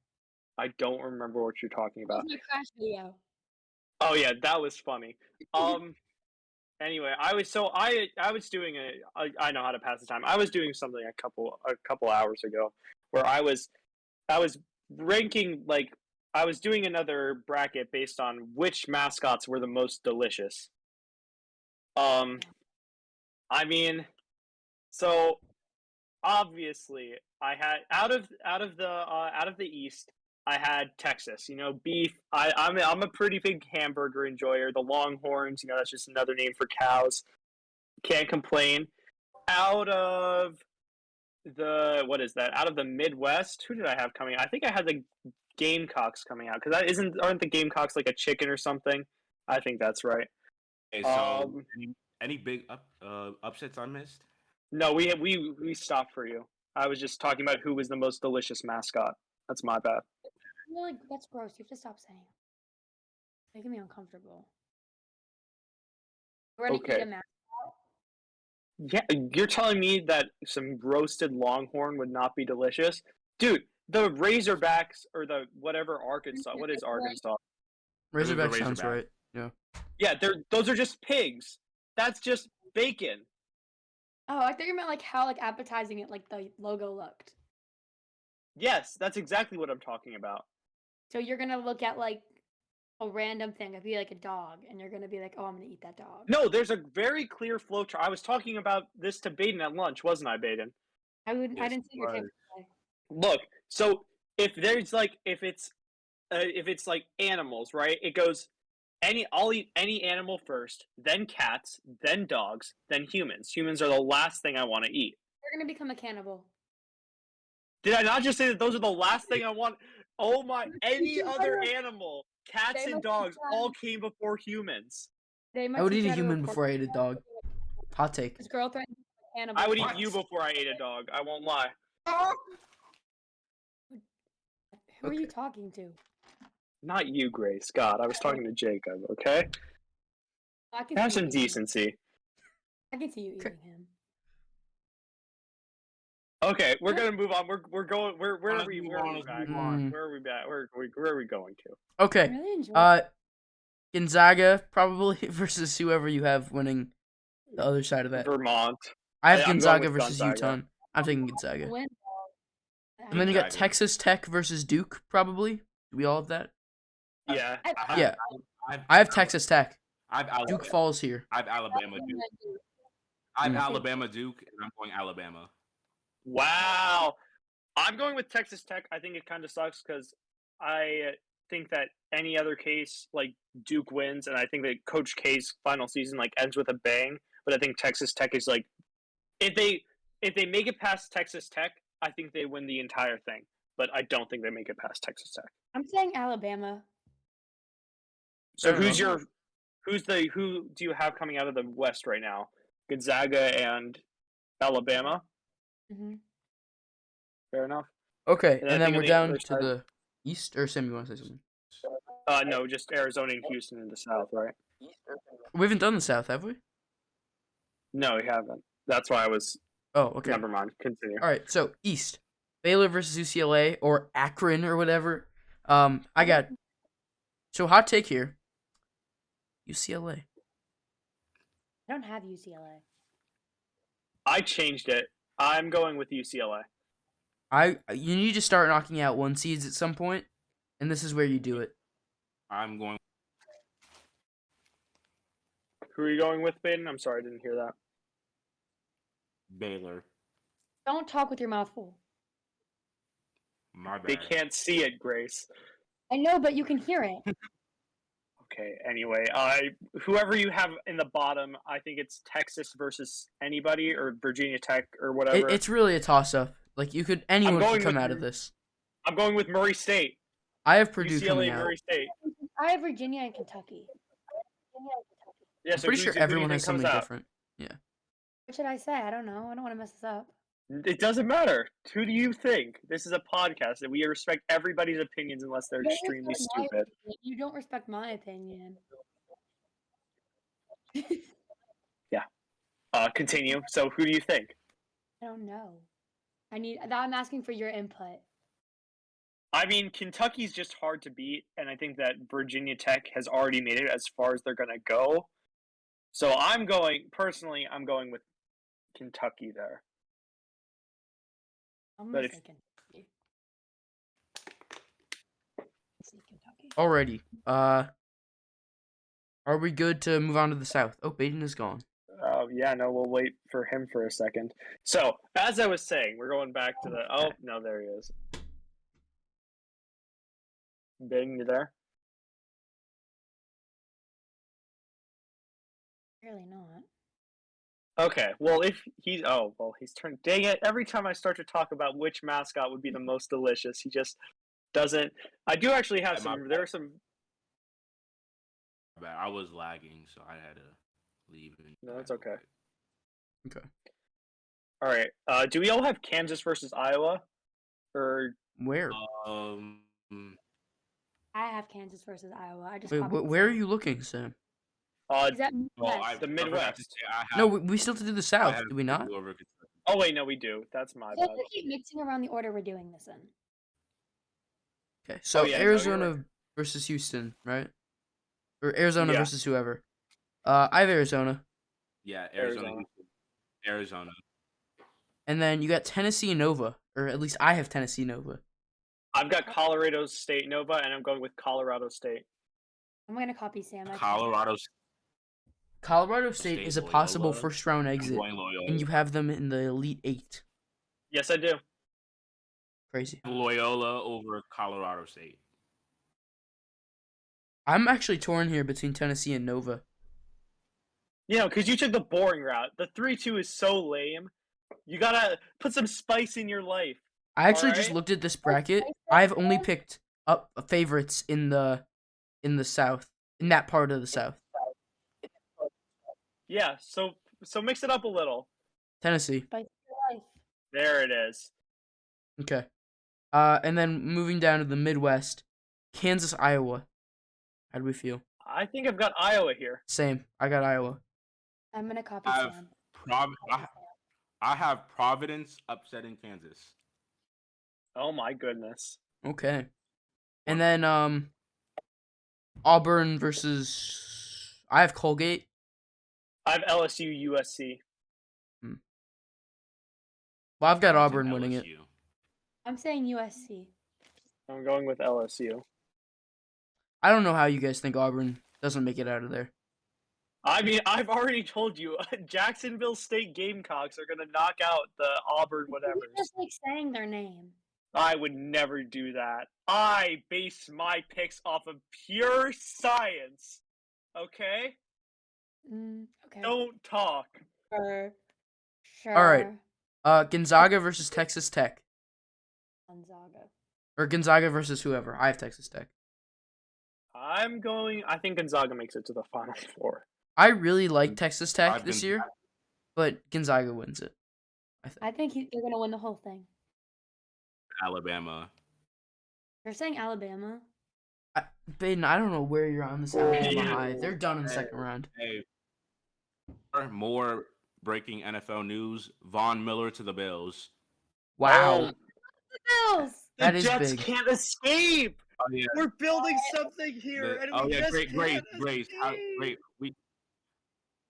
I don't remember what you're talking That about. was my crash video. Oh yeah, that was funny. Anyway, I was doing I know how to pass the time. I was doing something a couple hours ago where I was ranking I was doing another bracket based on which mascots were the most delicious. I mean, so obviously I had out of the East, I had Texas. You know, beef. I'm a pretty big hamburger enjoyer. The Longhorns, you know, that's just another name for cows. Can't complain. Out of the Out of the Midwest, who did I have coming? I think I had the Gamecocks coming out because aren't the Gamecocks like a chicken or something? I think that's right. Okay, so any big upsets I missed? No, we stopped for you. I was just talking about who was the most delicious mascot. That's my bad. Really, that's gross. You have to stop saying. It's making me uncomfortable. We're gonna Okay. eat a mascot. Yeah, you're telling me that some roasted Longhorn would not be delicious, dude? The Razorbacks or the whatever Arkansas. What is Arkansas? Razorback the sounds Razorback. right. Yeah. Yeah, those are just pigs. That's just bacon. Oh, I thought you meant like how like appetizing it like the logo looked. Yes, that's exactly what I'm talking about. So you're gonna look at like a random thing. It'd be like a dog, and you're gonna be like, "Oh, I'm gonna eat that dog." No, there's a very clear flow chart. I was talking about this to Baden at lunch, wasn't I, Baden? I wouldn't. I Yes, didn't see your right. table today. Look, so if it's like animals, right? It goes I'll eat any animal first, then cats, then dogs, then humans. Humans are the last thing I want to eat. You're gonna become a cannibal. Did I not just say that those are the last thing I want? Oh my! Any teach you other how to- animal, cats They and must dogs, be all came before humans. They I might would teach eat you a how to human report before I ate a dog. Hot take. this girl threatened to be a cannibal. I would eat What? you before I ate a dog. I won't lie. Who are you Okay. talking to? Not you, Grace. God, I was talking to Jacob. Okay, I can have see you some eating him. decency. I can see you Okay. eating him. Okay, we're gonna move on. We're going. Where are Let's we? move Where are on, we let's back? move on. Where are we back? Where are we going to? Okay. I'm really enjoying. Gonzaga probably versus whoever you have winning the other side of that. Vermont. I have I'm going Gonzaga with versus Gonzaga. Utah. I'm taking Gonzaga. Win. And then you got Gonzaga. Texas Tech versus Duke, probably. Do we all have that? Yeah. Yeah. I have Texas Tech. I have Alabama. Duke falls here. I have Alabama Duke. I have Alabama Duke, and I'm going Alabama. Wow. I'm going with Texas Tech. I think it kind of sucks because I think that any other case, like Duke wins, and I think that Coach K's final season like ends with a bang. But I think Texas Tech is like, if they make it past Texas Tech, I think they win the entire thing. But I don't think they make it past Texas Tech. I'm saying Alabama. So Fair enough. who do you have coming out of the West right now? Gonzaga and Alabama. Hmm Fair enough. Okay, And I and then think on we're the down other to side- the east. Or Sam, you want to say something? No, just Arizona and Houston in the South, right? We haven't done the South, have we? No, we haven't. That's why I was. Oh, okay. Never mind. Continue. All right, so East. Baylor versus UCLA or Akron or whatever. I got. So hot take here. UCLA. I don't have UCLA. I changed it. I'm going with UCLA. You need to start knocking out one seeds at some point, and this is where you do it. I'm going. Who are you going with, Baden? I'm sorry, I didn't hear that. Baylor. Don't talk with your mouth full. My bad. They can't see it, Grace. I know, but you can hear it. Okay. Anyway, whoever you have in the bottom, I think it's Texas versus anybody or Virginia Tech or whatever. It's really a toss-up. Like anyone going could come with out of this. I'm going with Murray State. I have Purdue UCLA coming and out. Murray State. I have Virginia and Kentucky. Yeah, I'm so pretty sure who do you everyone think has comes something out? different. What should I say? I don't know. I don't want to mess this up. It doesn't matter. Who do you think? This is a podcast, and we respect everybody's opinions unless they're You don't extremely respect my stupid. opinion. You don't respect my opinion. Continue. So, who do you think? I don't know. I'm asking for your input. I mean, Kentucky's just hard to beat, and I think that Virginia Tech has already made it as far as they're going to go. So I'm going with Kentucky there. I'm But gonna if- say Kentucky. Say Kentucky. Alrighty. Are we good to move on to the South? Oh, Baden is gone. Yeah, no, we'll wait for him for a second. So, as I was saying, we're going back to the. Oh, no, there he is. Bing, you there? Really not. Okay, well, if he's. Oh, well, he's turned. Dang it. Every time I start to talk about which mascot would be the most delicious, he just doesn't. I do actually have some. There are some. My bad. I was lagging, so I had to leave. No, it's okay. Okay. All right. Do we all have Kansas versus Iowa? Or. Where? Um, I have Kansas versus Iowa. I just. Wait, copied where are the you looking, Sam? Is that well, Midwest? The I forgot to Midwest. say I have, No, we still have to do the I South, have do we not? Purdue over Kentucky. Oh, wait, no, we do. That's my I feel bad. like we keep mixing around the order we're doing this in. Okay, so yeah, no, you're Arizona right. versus Houston, right? Or Arizona Yeah. versus whoever. I have Arizona. Yeah, Arizona. Arizona. Arizona. And then you got Tennessee and Nova, or at least I have Tennessee Nova. I've got Colorado State Nova, and I'm going with Colorado State. I'm gonna copy Sam. Colorado Colorado State State is a possible Loyola. first round I'm exit, going Loyola. and you have them in the Elite Eight. Yes, I do. Crazy. Loyola over Colorado State. I'm actually torn here between Tennessee and Nova. You know, because you took the boring route. The 3-2 is so lame. You gotta put some spice in your life. I actually just Alright. looked at this bracket. I've only picked up favorites in the South, in that part of the South. Yeah, so mix it up a little. Tennessee. Spice your life. There it is. Okay. And then moving down to the Midwest, Kansas, Iowa. How do we feel? I think I've got Iowa here. Same. I got Iowa. I'm gonna copy I have Sam. I have Providence upsetting Kansas. Oh my goodness. Okay. And then Auburn versus I have Colgate. I have LSU USC. Well, I've got It's an Auburn winning it. LSU. I'm saying USC. I'm going with LSU. I don't know how you guys think Auburn doesn't make it out of there. I mean, I've already told you, Jacksonville State Gamecocks are gonna knock out the Auburn You're whatever. just like saying their name. I would never do that. I base my picks off of pure science. Okay? Okay. Don't talk. Sure. All right. Gonzaga versus Texas Tech. Gonzaga. Or Gonzaga versus whoever. I have Texas Tech. I think Gonzaga makes it to the Final Four. I really like Texas Tech I've this been- year, but Gonzaga wins it. I think they're gonna win the whole thing. Alabama. You're saying Alabama? Baden, I don't know where you're on this Alabama Yeah. high. They're done in the second round. Hey, more breaking NFL news: Von Miller to the Bills. Wow. The Bills. That the is Jets big. can't escape. Oh yeah. We're building something here, and we just Grace. can't Grace. escape.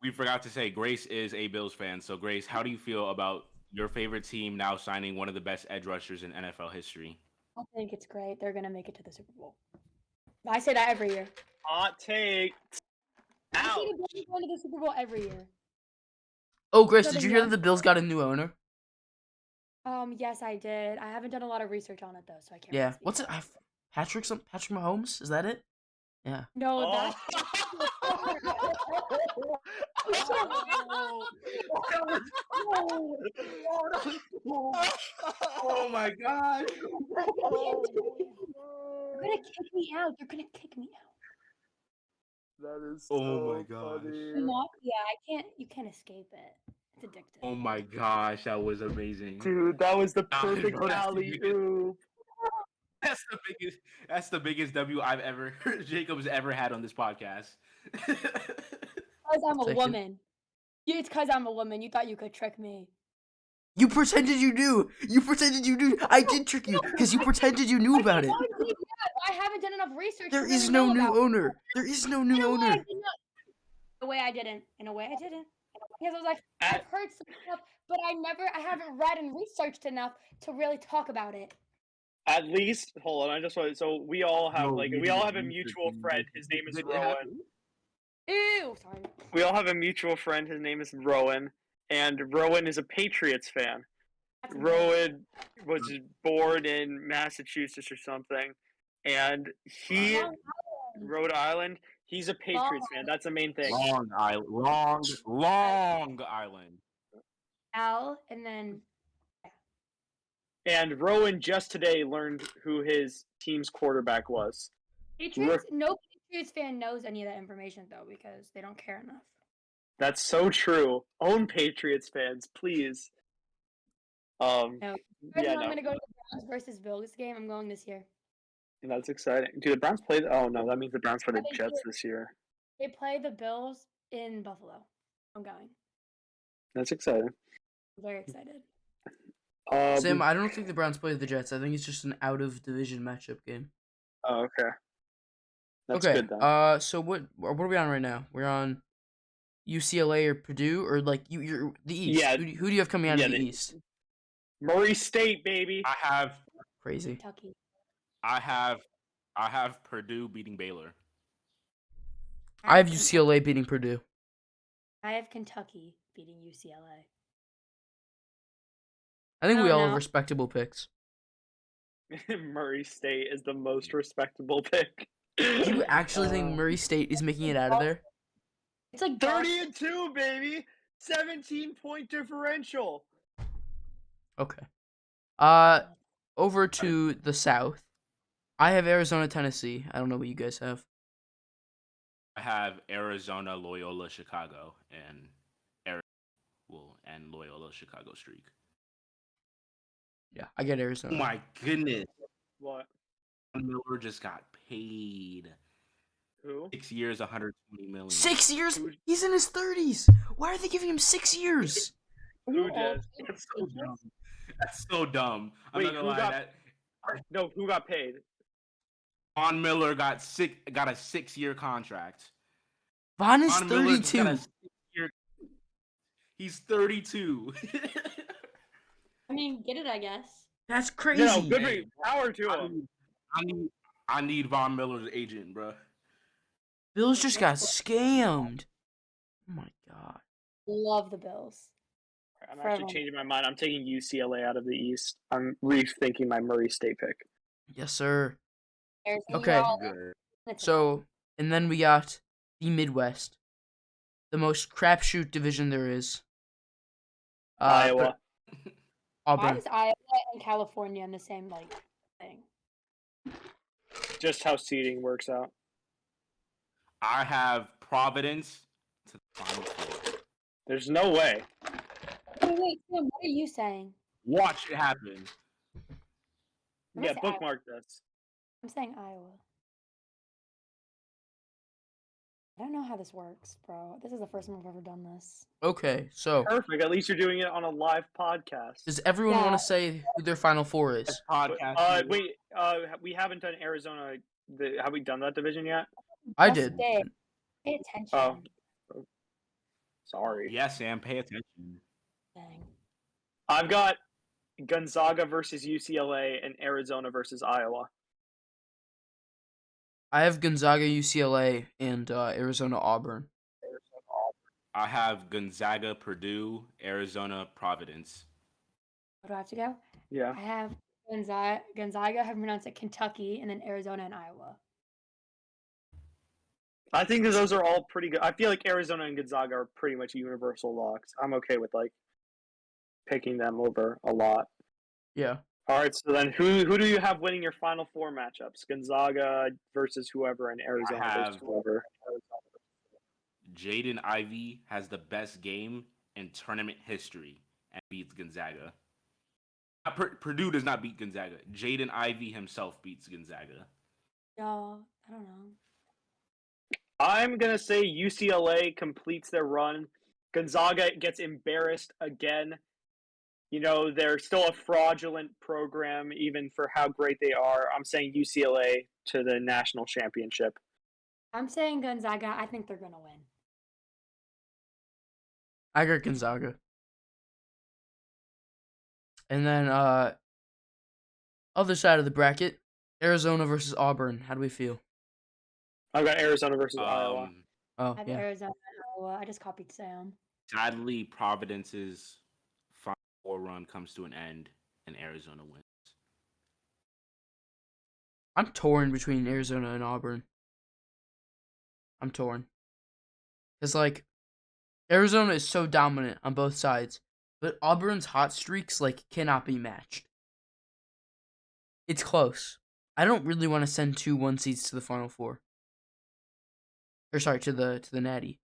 We forgot to say Grace is a Bills fan. So Grace, how do you feel about your favorite team now signing one of the best edge rushers in NFL history? I think it's great. They're gonna make it to the Super Bowl. I say that every year. Hot take. I Ouch. see the Bills going to the Super Bowl every year. Oh, Grace, So did the you hear that young- the Bills got a new owner? Yes, I did. I haven't done a lot of research on it though, so I can't. Yeah. really speak What's it? on Patrick Mahomes? Is that it? Yeah. No, Oh. that's Oh my God! They're gonna kick me out. They're gonna kick me out. That is Oh my gosh. Not, yeah, I can't. You can't escape it. It's addictive. Oh my gosh, that was amazing. Dude, that was the Nah, perfect bro, that's the alley biggest- oop. That's the biggest W I've ever Jacob's ever had on this podcast. Because I'm a Take it. woman. Yeah, it's because I'm a woman. You thought you could trick me. You pretended you knew. You pretended you knew. I did trick you because you pretended you knew about it. I haven't done enough research. There to is really no know new about it. owner. There is no In new a way, I owner. did not. In a way, I didn't. In a way, I didn't. Because I was like, At- I've heard some stuff, but I haven't read and researched enough to really talk about it. At least, hold on. I just want. So we all have No, we all have a mutual friend. His name is Did it Rowan. happen? Ew, sorry. We all have a mutual friend. His name is Rowan, and Rowan is a Patriots fan. That's Rowan was born in Massachusetts or something, and he Long Rhode Island. He's a Patriots fan. That's the main thing. Long Island. Long Island. Al, and then And Rowan just today learned who his team's quarterback was. Patriots. No Patriots fan knows any of that information though because they don't care enough. That's so true. Own Patriots fans, please. No. Yeah, I'm no, gonna go to the Browns versus Bills game. I'm going this year. that's exciting. Dude, the Browns played. Oh no, that means the Browns play the They Jets do. this year. They play the Bills in Buffalo. I'm going. That's exciting. I'm very excited. Sam, I don't think the Browns play the Jets. I think it's just an out of division matchup game. Oh, okay. That's okay. good then. So what are we on right now? We're on UCLA or Purdue, or like you're the East? Yeah. Who do you have coming out Yeah, of the the- East? Murray State, baby. I have Crazy. Kentucky. I have Purdue beating Baylor. I have Kentucky. UCLA beating Purdue. I have Kentucky beating UCLA. I think we Oh, all have no. respectable picks. Murray State is the most respectable pick. Do you actually think Murray State is making it out of there? It's like 30-2, baby. 17-point differential. Okay. Over to the South. I have Arizona, Tennessee. I don't know what you guys have. I have Arizona, Loyola, Chicago, and Loyola Chicago streak. Yeah, I get Oh Arizona. my goodness. What? Miller just got paid. Who? 6 years, 120 million. 6 years? He's in his 30s. Why are they giving him 6 years? Who did? That's so dumb. That's so dumb. I'm Wait, not gonna who lie. got- That No, who got paid? Von Miller got a 6-year contract. Von is Von Miller got 32. a 6-year. He's 32. I mean, get it, I guess. That's crazy. No, good Hey, power to him. I need Von Miller's agent, bro. Bills just got scammed. Oh my god. Love the Bills. I'm Forever. actually changing my mind. I'm taking UCLA out of the East. I'm rethinking my Murray State pick. Yes, sir. Arizona, Okay. Good. So, and then we got the Midwest, the most crapshoot division there is. Iowa. Auburn. Why is Iowa and California in the same thing? Just how seeding works out. I have Providence to the Final Four. There's no way. Wait, Tim, what are you saying? Watch it happen. I'm Yeah, gonna say bookmark this. I'm saying Iowa. I don't know how this works, bro. This is the first time I've ever done this. Okay, so Perfect. At least you're doing it on a live podcast. does everyone want Yeah. to say who their Final Four is? Podcast. Wait. We haven't done Arizona. Have we done that division yet? I Just did. Pay attention. Oh. Sorry. Yeah, Sam, pay attention. Dang. I've got Gonzaga versus UCLA and Arizona versus Iowa. I have Gonzaga, UCLA, and Arizona, Auburn. I have Gonzaga, Purdue, Arizona, Providence. What do I have to go? Yeah. I have Gonzaga, have pronounced it Kentucky, and then Arizona and Iowa. I think that those are all pretty good. I feel like Arizona and Gonzaga are pretty much universal locks. I'm okay with picking them over a lot. Yeah. All right, so then who do you have winning your Final Four matchups? Gonzaga versus whoever and Arizona versus have- whoever. Jaden Ivey has the best game in tournament history and beats Gonzaga. Purdue does not beat Gonzaga. Jaden Ivey himself beats Gonzaga. Y'all, I don't know. I'm going to say UCLA completes their run. Gonzaga gets embarrassed again. You know, they're still a fraudulent program, even for how great they are. I'm saying UCLA to the national championship. I'm saying Gonzaga. I think they're gonna win. I got Gonzaga. And then other side of the bracket, Arizona versus Auburn. How do we feel? I've got Arizona versus Iowa. Oh, I have yeah. Arizona and Iowa. I just copied Sam. Sadly, Providence's Final Four run comes to an end, and Arizona wins. I'm torn between Arizona and Auburn. I'm torn. Because, Arizona is so dominant on both sides, but Auburn's hot streaks, cannot be matched. It's close. I don't really want to send 2 1 seeds to the Final Four. Or, sorry, to the Natty.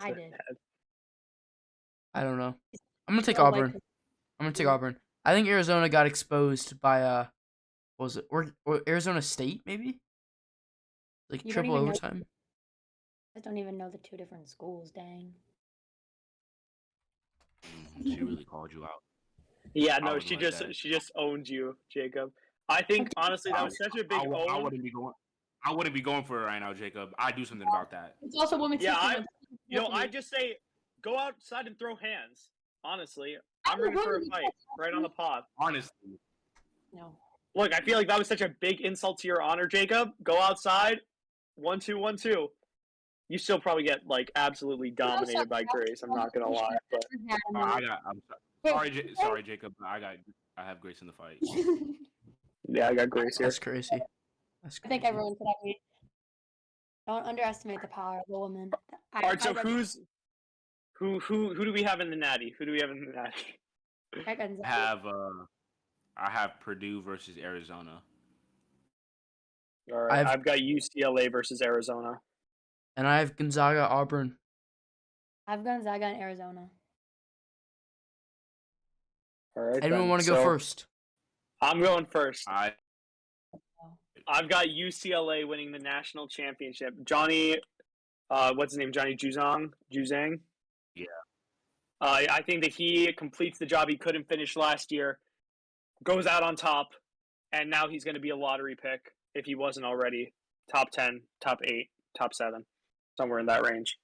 I did. I don't know. I'm going to take No way, Auburn. I'm going to take Auburn. I think Arizona got exposed by, what was it? Or Arizona State, maybe? You don't Triple even know- overtime? I don't even know the two different schools. Dang. She really called you out. Yeah, I no, wouldn't she like that. just owned you, Jacob. I think honestly that was such a big I own. wouldn't be going. I wouldn't be going for it right now, Jacob. I do something about that. It's also women's Yeah, history month. I just say go outside and throw hands. Honestly, I I'm would rooting for a really fight get right on the pod. Honestly, No. Look, I feel like that was such a big insult to your honor, Jacob. Go outside, 1-2, 1-2. You still probably get like absolutely dominated by Grace. I'm not gonna lie, but I'm sorry, Jacob. I have Grace in the fight. yeah, I got Grace here. That's crazy. That's I think crazy. everyone could agree. Don't underestimate the power of a woman. All right, so who do we have in the natty? Who do we have in the natty? I have Purdue versus Arizona. All right, I've got UCLA versus Arizona. And I have Gonzaga, Auburn. I've Gonzaga in Arizona. All right. Anyone want to go first? I'm going first. I've got UCLA winning the national championship. Johnny, what's his name? Johnny Juzang? Yeah. I think that he completes the job he couldn't finish last year, goes out on top, and now he's going to be a lottery pick if he wasn't already. Top 10, top 8, top 7, somewhere in that range.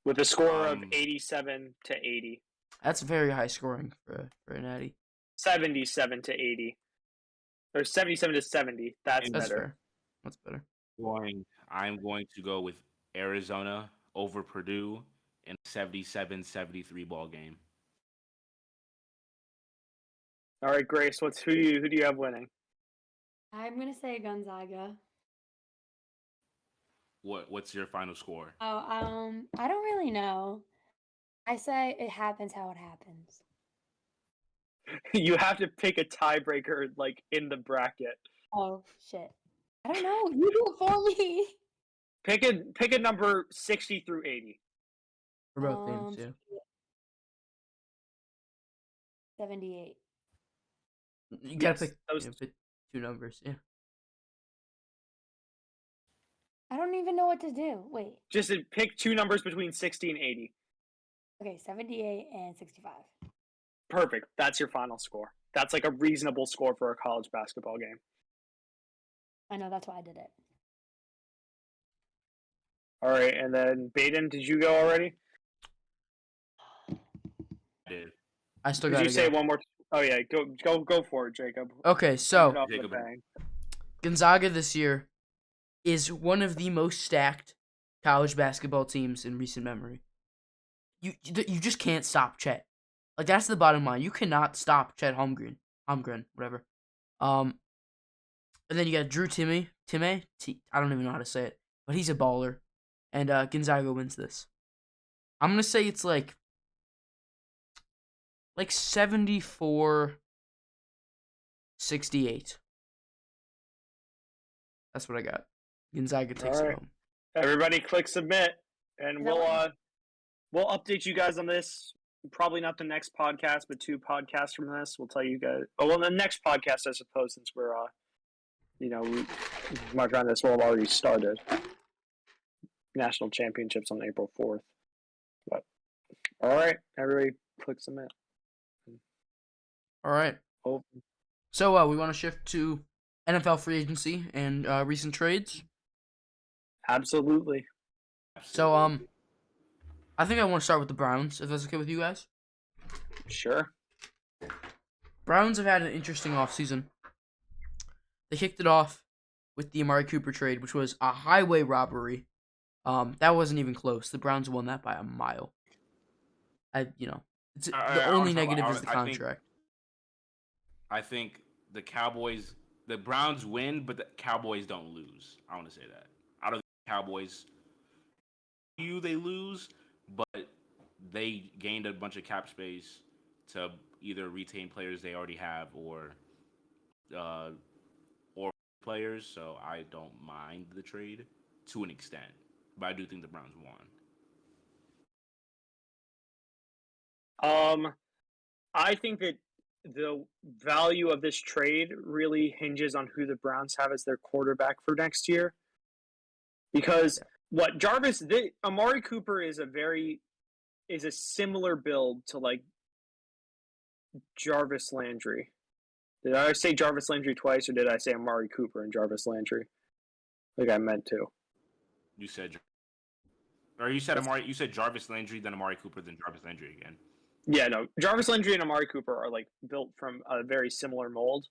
With a score of 87 to 80. That's very high scoring for a natty. 77 to 80. Or 77 to 70. That's better. Fair. That's better. I'm going to go with Arizona over Purdue in a 77-73 ball game. All right, Grace, who do you have winning? I'm gonna say Gonzaga. What's your final score? Oh, I don't really know. I say it happens how it happens. You have to pick a tiebreaker like in the bracket. Oh shit! I don't know. You do it for me. Pick a number 60 through 80. For both teams, yeah. 78. You gotta pick two numbers, yeah. I don't even know what to do. Wait. Just pick two numbers between 60 and 80. Okay, 78 and 65. Perfect. That's your final score. That's like a reasonable score for a college basketball game. I know, that's why I did it. All right, and then Baden, did you go already? I did. I still got. got. Did you say one more? Oh yeah, go for it, Jacob. Okay, so Jacob. Gonzaga this year is one of the most stacked college basketball teams in recent memory. You just can't stop Chet. Like, that's the bottom line. You cannot stop Chet Holmgren, whatever. And then you got Drew Timme. I don't even know how to say it, but he's a baller. And Gonzaga wins this. I'm gonna say it's like 74-68. That's what I got. Gonzaga takes it home. Everybody click submit, and we'll update you guys on this. Probably not the next podcast, but 2 podcasts from this. We'll tell you guys. Oh, well, the next podcast, I suppose, since we're marking on this, will have already started. National championships on April 4th. But all right, everybody, click submit. All right. Oh. So we want to shift to NFL free agency and recent trades. Absolutely. So I think I want to start with the Browns, if that's okay with you guys. Sure. Browns have had an interesting offseason. They kicked it off with the Amari Cooper trade, which was a highway robbery. That wasn't even close. The Browns won that by a mile. The only negative is the contract. I think the Browns win, but the Cowboys don't lose. I want to say that. I don't think the Cowboys they lose, but they gained a bunch of cap space to either retain players they already have or players. So I don't mind the trade to an extent, but I do think the Browns won. I think that the value of this trade really hinges on who the Browns have as their quarterback for next year. Because Amari Cooper is a similar build to like Jarvis Landry. Did I say Jarvis Landry twice, or did I say Amari Cooper and Jarvis Landry? I think I meant to. You said Or you said Amari. You said Jarvis Landry, then Amari Cooper, then Jarvis Landry again. Yeah, no. Jarvis Landry and Amari Cooper are like built from a very similar mold,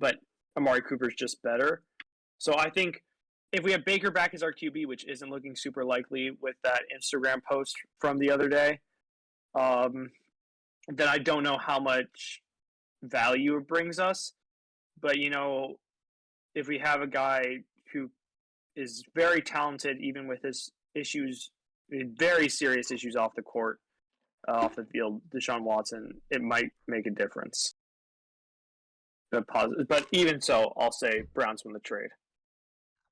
but Amari Cooper's just better. So I think if we have Baker back as our QB, which isn't looking super likely with that Instagram post from the other day, then I don't know how much value it brings us. But if we have a guy who is very talented, even with his issues, very serious issues off the court, off the field, Deshaun Watson, it might make a difference. But even so, I'll say Browns win the trade.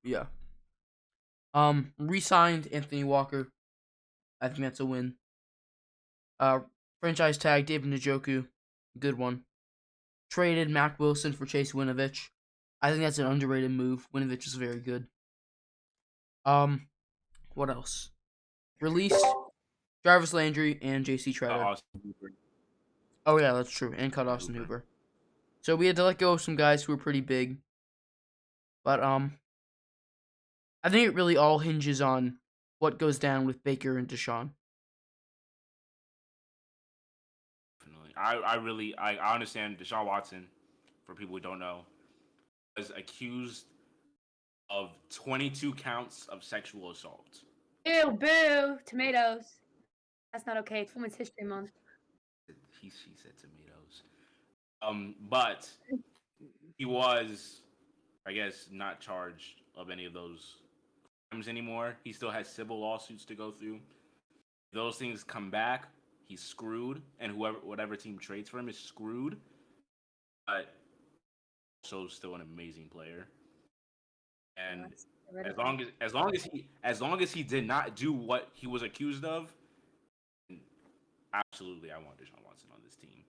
Yeah. Re-signed Anthony Walker. I think that's a win. Franchise tag David Njoku. Good one. Traded Mac Wilson for Chase Winovich. I think that's an underrated move. Winovich is very good. What else? Release Jarvis Landry and J.C. Treader. Oh yeah, that's true. And cut Austin Hooper. So we had to let go of some guys who were pretty big. But I think it really all hinges on what goes down with Baker and Deshaun. I understand Deshaun Watson, for people who don't know, was accused of 22 counts of sexual assault. Ew, boo, tomatoes. That's not okay. It's Women's History Month. She said tomatoes. But he was, I guess, not charged of any of those crimes anymore. He still has civil lawsuits to go through. If those things come back, he's screwed, and whatever team trades for him is screwed. But also still an amazing player. And as long as he did not do what he was accused of, absolutely, I want Deshaun Watson on this team.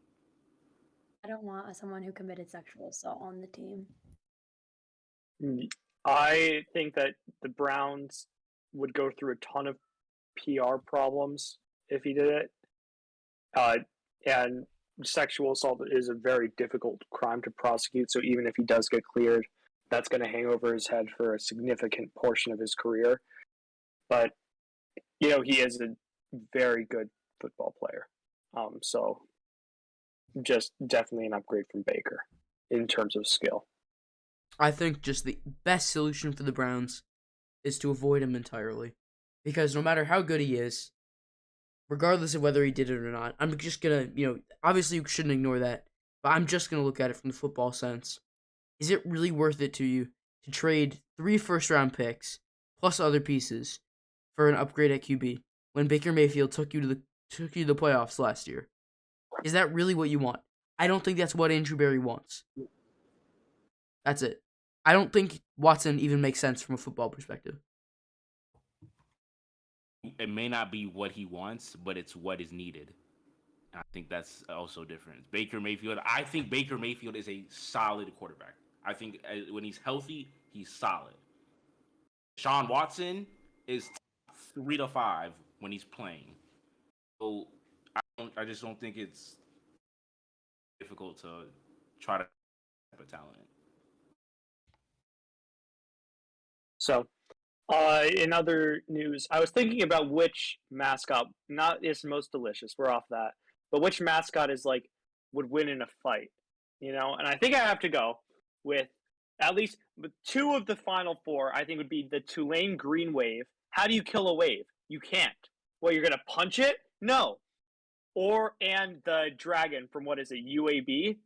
I don't want someone who committed sexual assault on the team. I think that the Browns would go through a ton of PR problems if he did it. And sexual assault is a very difficult crime to prosecute. So even if he does get cleared, that's going to hang over his head for a significant portion of his career. But, he is a very good football player. So just definitely an upgrade from Baker in terms of skill. I think just the best solution for the Browns is to avoid him entirely. Because no matter how good he is, regardless of whether he did it or not, I'm just going to, obviously you shouldn't ignore that, but I'm just going to look at it from the football sense. Is it really worth it to you to trade 3 first-round picks plus other pieces for an upgrade at QB when Baker Mayfield took you to the playoffs last year? Is that really what you want? I don't think that's what Andrew Berry wants. That's it. I don't think Watson even makes sense from a football perspective. It may not be what he wants, but it's what is needed. And I think that's also different. I think Baker Mayfield is a solid quarterback. I think when he's healthy, he's solid. Deshaun Watson is 3 to 5 when he's playing. So I just don't think it's difficult to try to have a talent. So, in other news, I was thinking about which mascot is most delicious. We're off that, but which mascot would win in a fight, And I think I have to go with at least 2 of the final 4. I think would be the Tulane Green Wave. How do you kill a wave? You can't. Well, you're gonna punch it? No. And the dragon from what is it, UAB?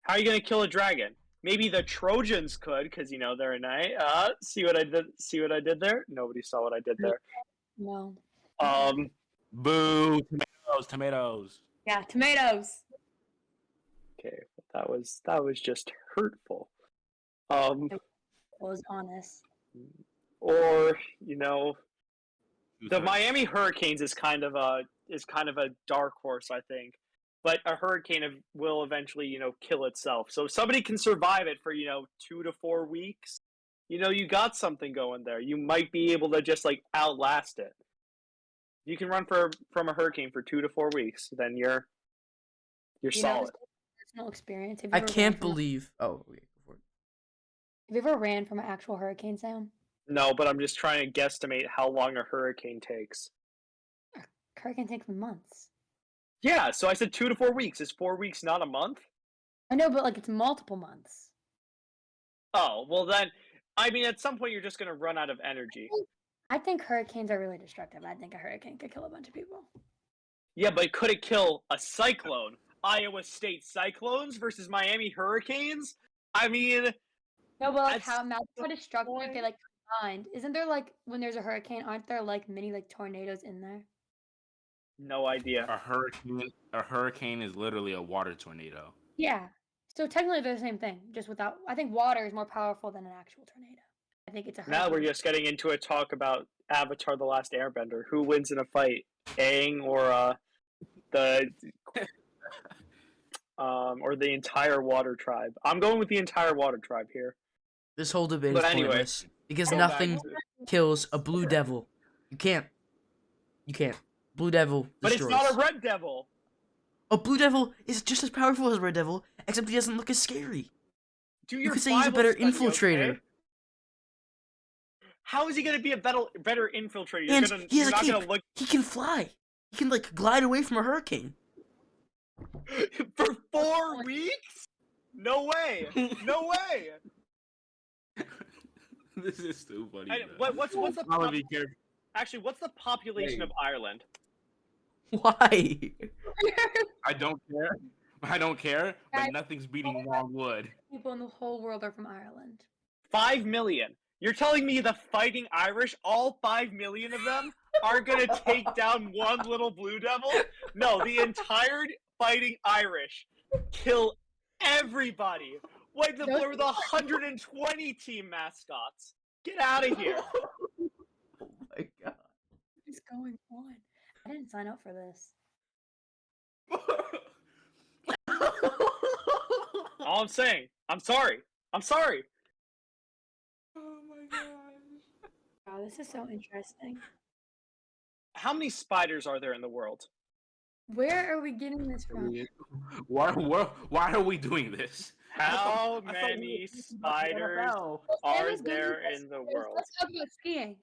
How are you gonna kill a dragon? Maybe the Trojans could, because they're a knight. See what I did? See what I did there? Nobody saw what I did there. No. Boo! Tomatoes. Yeah, tomatoes. Okay, that was just hurtful. It was honest. Or the Miami Hurricanes is kind of a dark horse, I think. But a hurricane will eventually, kill itself. So if somebody can survive it for, 2 to 4 weeks, you got something going there. You might be able to just outlast it. You can run from a hurricane for 2 to 4 weeks, then you're solid. Personal experience. I can't believe. Oh, okay, go for it. Have you ever ran from an actual hurricane, Sam? No, but I'm just trying to guesstimate how long a hurricane takes. Hurricane takes months. Yeah, so I said 2 to 4 weeks. Is 4 weeks not a month? I know, but like it's multiple months. Oh, well then, I mean, at some point you're just gonna run out of energy. I think hurricanes are really destructive. I think a hurricane could kill a bunch of people. Yeah, but could it kill a cyclone? Iowa State Cyclones versus Miami Hurricanes? I mean, No, but like that's how imagine the how destructive if they point. like combined. Isn't there like when there's a hurricane, aren't there like mini like tornadoes in there? No idea. A hurricane is literally a water tornado. Yeah. So technically they're the same thing, just without I think water is more powerful than an actual tornado. I think it's a Now we're hurricane. just getting into a talk about Avatar: The Last Airbender. Who wins in a fight, Aang the or the entire Water Tribe? I'm going with the entire Water Tribe here. This whole debate But is anyway, pointless because go back nothing to- kills a blue devil. You can't. You can't. Blue devil But destroys. it's not a red devil. A blue devil is just as powerful as a red devil, except he doesn't look as scary. Do You your could say he's a Bible better study, infiltrator. okay? How is he going to be a better infiltrator? And he You're has a not going cape. to look He can fly. He can like glide away from a hurricane. for 4 weeks? No way! No way! This is too funny. And bro. what's the I'ma be careful. actually what's the population Wait. of Ireland? Why? I don't care. I don't care, but Guys, nothing's beating Longwood. People in the whole world are from Ireland. 5 million. You're telling me the Fighting Irish, all 5 million of them, are gonna take down one little blue devil? No, the entire Fighting Irish kill everybody. Like the Those were the 120 team mascots. Get out of here. Oh my god. What is going on? I didn't sign up for this. All I'm saying, I'm sorry. I'm sorry. Oh my gosh. Wow, this is so interesting. How many spiders are there in the world? Where are we getting this from? Why are we doing this? How I thought we many were talking about the spiders NFL. are Santa's good there with in the spiders. world? Let's talk about skiing.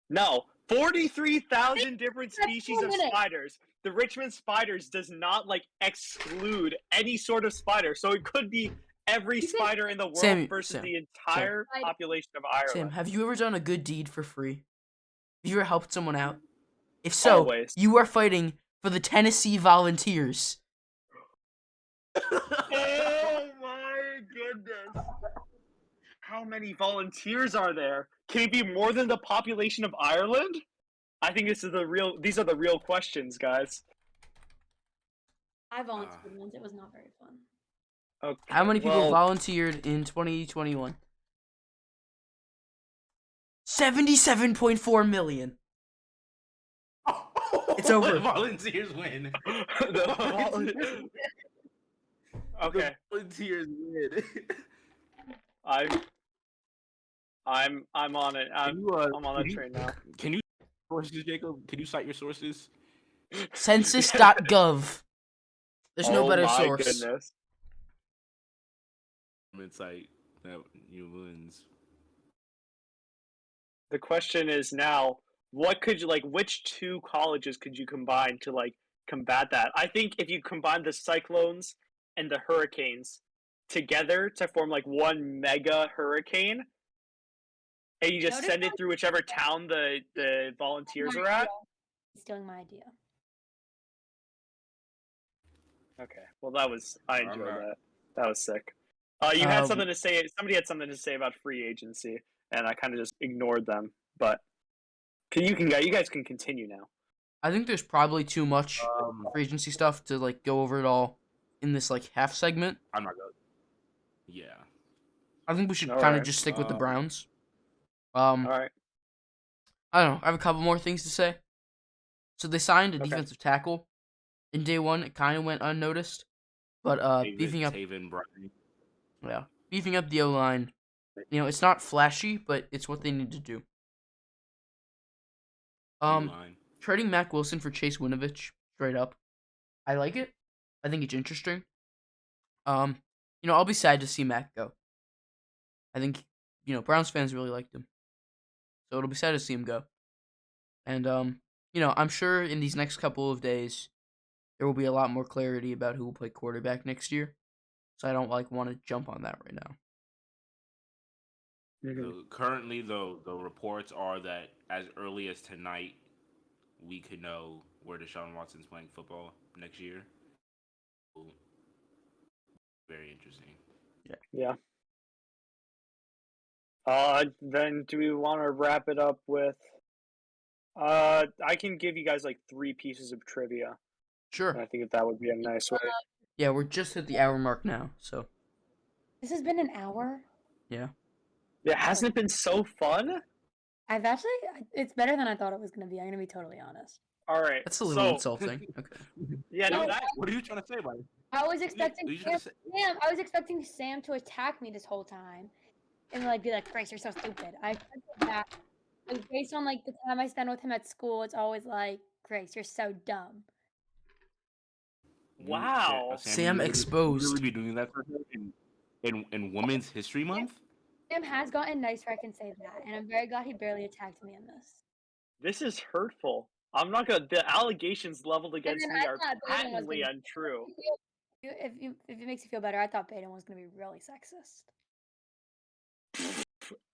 No, 43,000 different That's species 4 of minutes. spiders. The Richmond spiders does not like exclude any sort of spider, so it could be every You can- spider in the world Sam, versus Sam, the entire Sam. population of Ireland. Sam, have you ever done a good deed for free? Have you ever helped someone out? If so, Always. you are fighting for the Tennessee Volunteers. Oh my goodness! How many volunteers are there? Can it be more than the population of Ireland? I think these are the real questions, guys. I volunteered once. It was not very fun. Okay. How many people well, volunteered in 2021? 77.4 million. It's over. The volunteers win. Okay, The volunteers win. I'm on it. I'm on that can you- train now. Can you sources, Jacob? Can you cite your sources? Census.gov. There's no better my source. Goodness. Site that you wins. The question is now, what could you which two colleges could you combine to combat that? I think if you combine the cyclones and the hurricanes together to form one mega hurricane, and you just Notice send it through whichever town the volunteers are at. He's stealing my idea. Okay, well I enjoyed Alright. that. That was sick. You had Um, something to say. Somebody had something to say about free agency, and I kind of just ignored them. But you guys can continue now. I think there's probably too much free agency stuff to go over it all in this half segment. I'm not going. Yeah. I think we should All kind of right. just stick with the Um, Browns. All right. I don't know. I have a couple more things to say. So they signed a Okay. defensive tackle. In day one, it kind of went unnoticed, but beefing up Taven Bryan. beefing up the O line. It's not flashy, but it's what they need to do. D-line. Trading Mac Wilson for Chase Winovich, straight up. I like it. I think it's interesting. I'll be sad to see Mac go. I think, Browns fans really liked him. So it'll be sad to see him go. And I'm sure in these next couple of days there will be a lot more clarity about who will play quarterback next year. So I don't want to jump on that right now. Currently, though, the reports are that as early as tonight, we could know where Deshaun Watson's playing football next year. Very interesting. Yeah. Then do we want to wrap it up with? I can give you guys like 3 pieces of trivia. Sure. And I think that would be a nice way. Yeah, we're just at the hour mark now, so This has been an hour. yeah. Yeah, hasn't it been so fun? It's better than I thought it was gonna be. I'm gonna be totally honest. All right. That's a little insulting. Okay. Yeah, no, No, that. What are you trying to say, buddy? I was expecting Are you trying to say? I was expecting Sam to attack me this whole time, and like be like, "Grace, you're so stupid." I expected that. Like, based on like the time I spend with him at school, it's always like, "Grace, you're so dumb." Wow. Sam you exposed. really be doing that for her in Women's History Month? Sam has gotten nicer, I can say that, and I'm very glad he barely attacked me in this. This is hurtful. I'm not gonna. The allegations leveled against then me I are thought Baden was patently gonna- untrue. If it makes you feel better, I thought Baden was gonna be really sexist.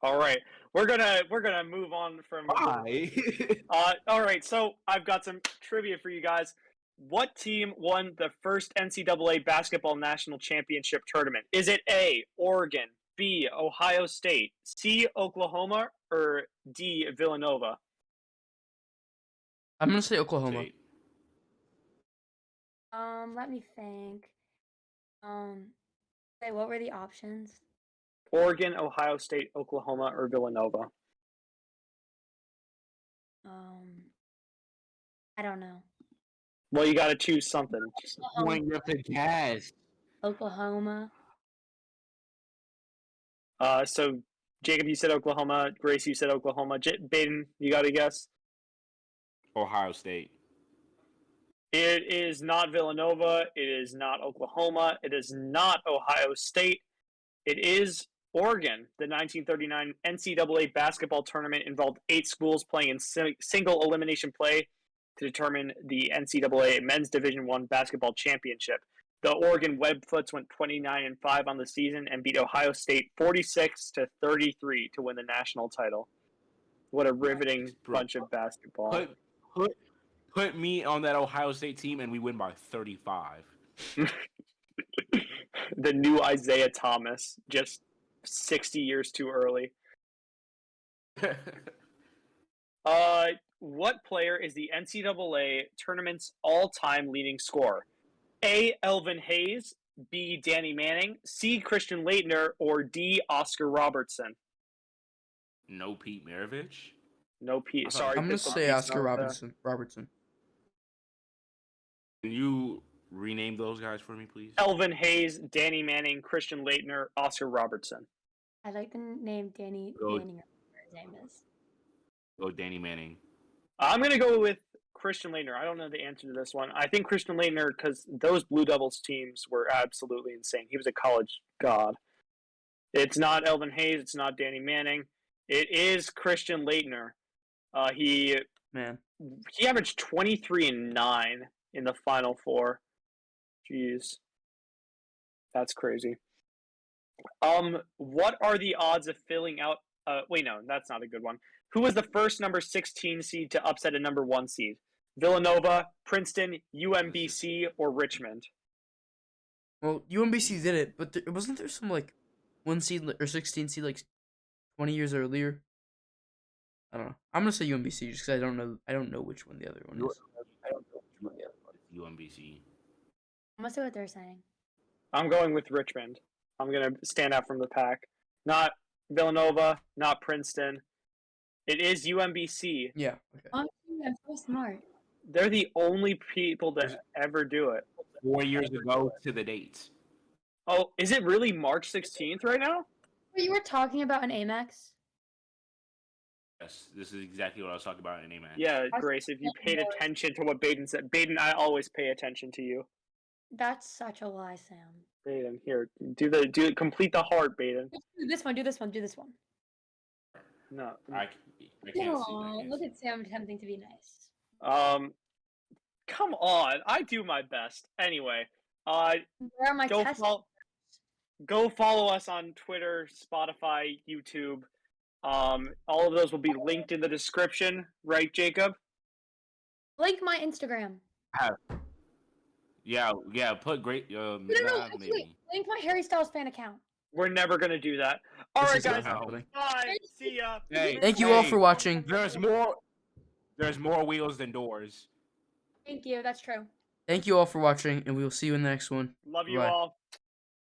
All right, we're gonna move on from. Why? All right, so I've got some trivia for you guys. What team won the first NCAA basketball national championship tournament? Is it A, Oregon, B, Ohio State, C, Oklahoma, or D, Villanova? I'm gonna say Oklahoma. State. Let me think. Wait, what were the options? Oregon, Ohio State, Oklahoma, or Villanova? I don't know. Well, you got to choose something. Point you have to guess. Oklahoma. So Jacob, you said Oklahoma. Grace, you said Oklahoma. Baden, you got to guess. Ohio State. It is not Villanova. It is not Oklahoma. It is not Ohio State. It is Oregon. The 1939 NCAA basketball tournament involved 8 schools playing in single elimination play to determine the NCAA Men's Division I basketball championship. The Oregon Webfoots went 29-5 on the season and beat Ohio State 46-33 to win the national title. What a riveting bunch of basketball. Put me on that Ohio State team and we win by 35. The new Isaiah Thomas, just 60 years too early. What player is the NCAA tournament's all-time leading scorer? A, Elvin Hayes, B, Danny Manning, C, Christian Laettner, or D, Oscar Robertson? No Pete Maravich? No Pete. I thought- Sorry. I'm gonna Pistol say Pete's Oscar not, Robertson. Can you rename those guys for me, please? Elvin Hayes, Danny Manning, Christian Laettner, Oscar Robertson. I like the name Danny Go. Manning, or whatever his name is. Go Danny Manning. I'm going to go with Christian Laettner. I don't know the answer to this one. I think Christian Laettner, because those Blue Devils teams were absolutely insane. He was a college god. It's not Elvin Hayes. It's not Danny Manning. It is Christian Laettner. He averaged 23-9 in the Final Four. Jeez. That's crazy. What are the odds of filling out... wait, no, that's not a good one. Who was the first number 16 seed to upset a number 1 seed? Villanova, Princeton, UMBC, or Richmond? Well, UMBC did it, but wasn't there some 1 seed or 16 seed 20 years earlier? I don't know. I'm gonna say UMBC just because I don't know which one the other one is. UMBC. I'm gonna see what they're saying. I'm going with Richmond. I'm going to stand out from the pack. Not Villanova, not Princeton. It is UMBC. Yeah. Okay. I'm so smart. They're the only people that ever do it. 4 years ago to the date. Oh, is it really March 16th right now? Wait, you were talking about an Amex? Yes, this is exactly what I was talking about in AMAX. Yeah, Grace, if you paid attention to what Baden said. Baden, I always pay attention to you. That's such a lie, Sam. Baden, here, complete the heart, Baden. Do this one. No. I can't see. I Aw, can't look see. at Sam attempting to be nice. Come on. I do my best. Anyway, Where are my go tests? go follow us on Twitter, Spotify, YouTube. All of those will be linked in the description, right, Jacob? Link my Instagram. Yeah. Put great. No, actually, Maybe. link my Harry Styles fan account. We're never gonna do that. All This right, is not guys. happening. Bye. See ya. Hey, Thank you all for watching. There's more. There's more wheels than doors. Thank you. That's true. Thank you all for watching, and we will see you in the next one. Love you Bye. all.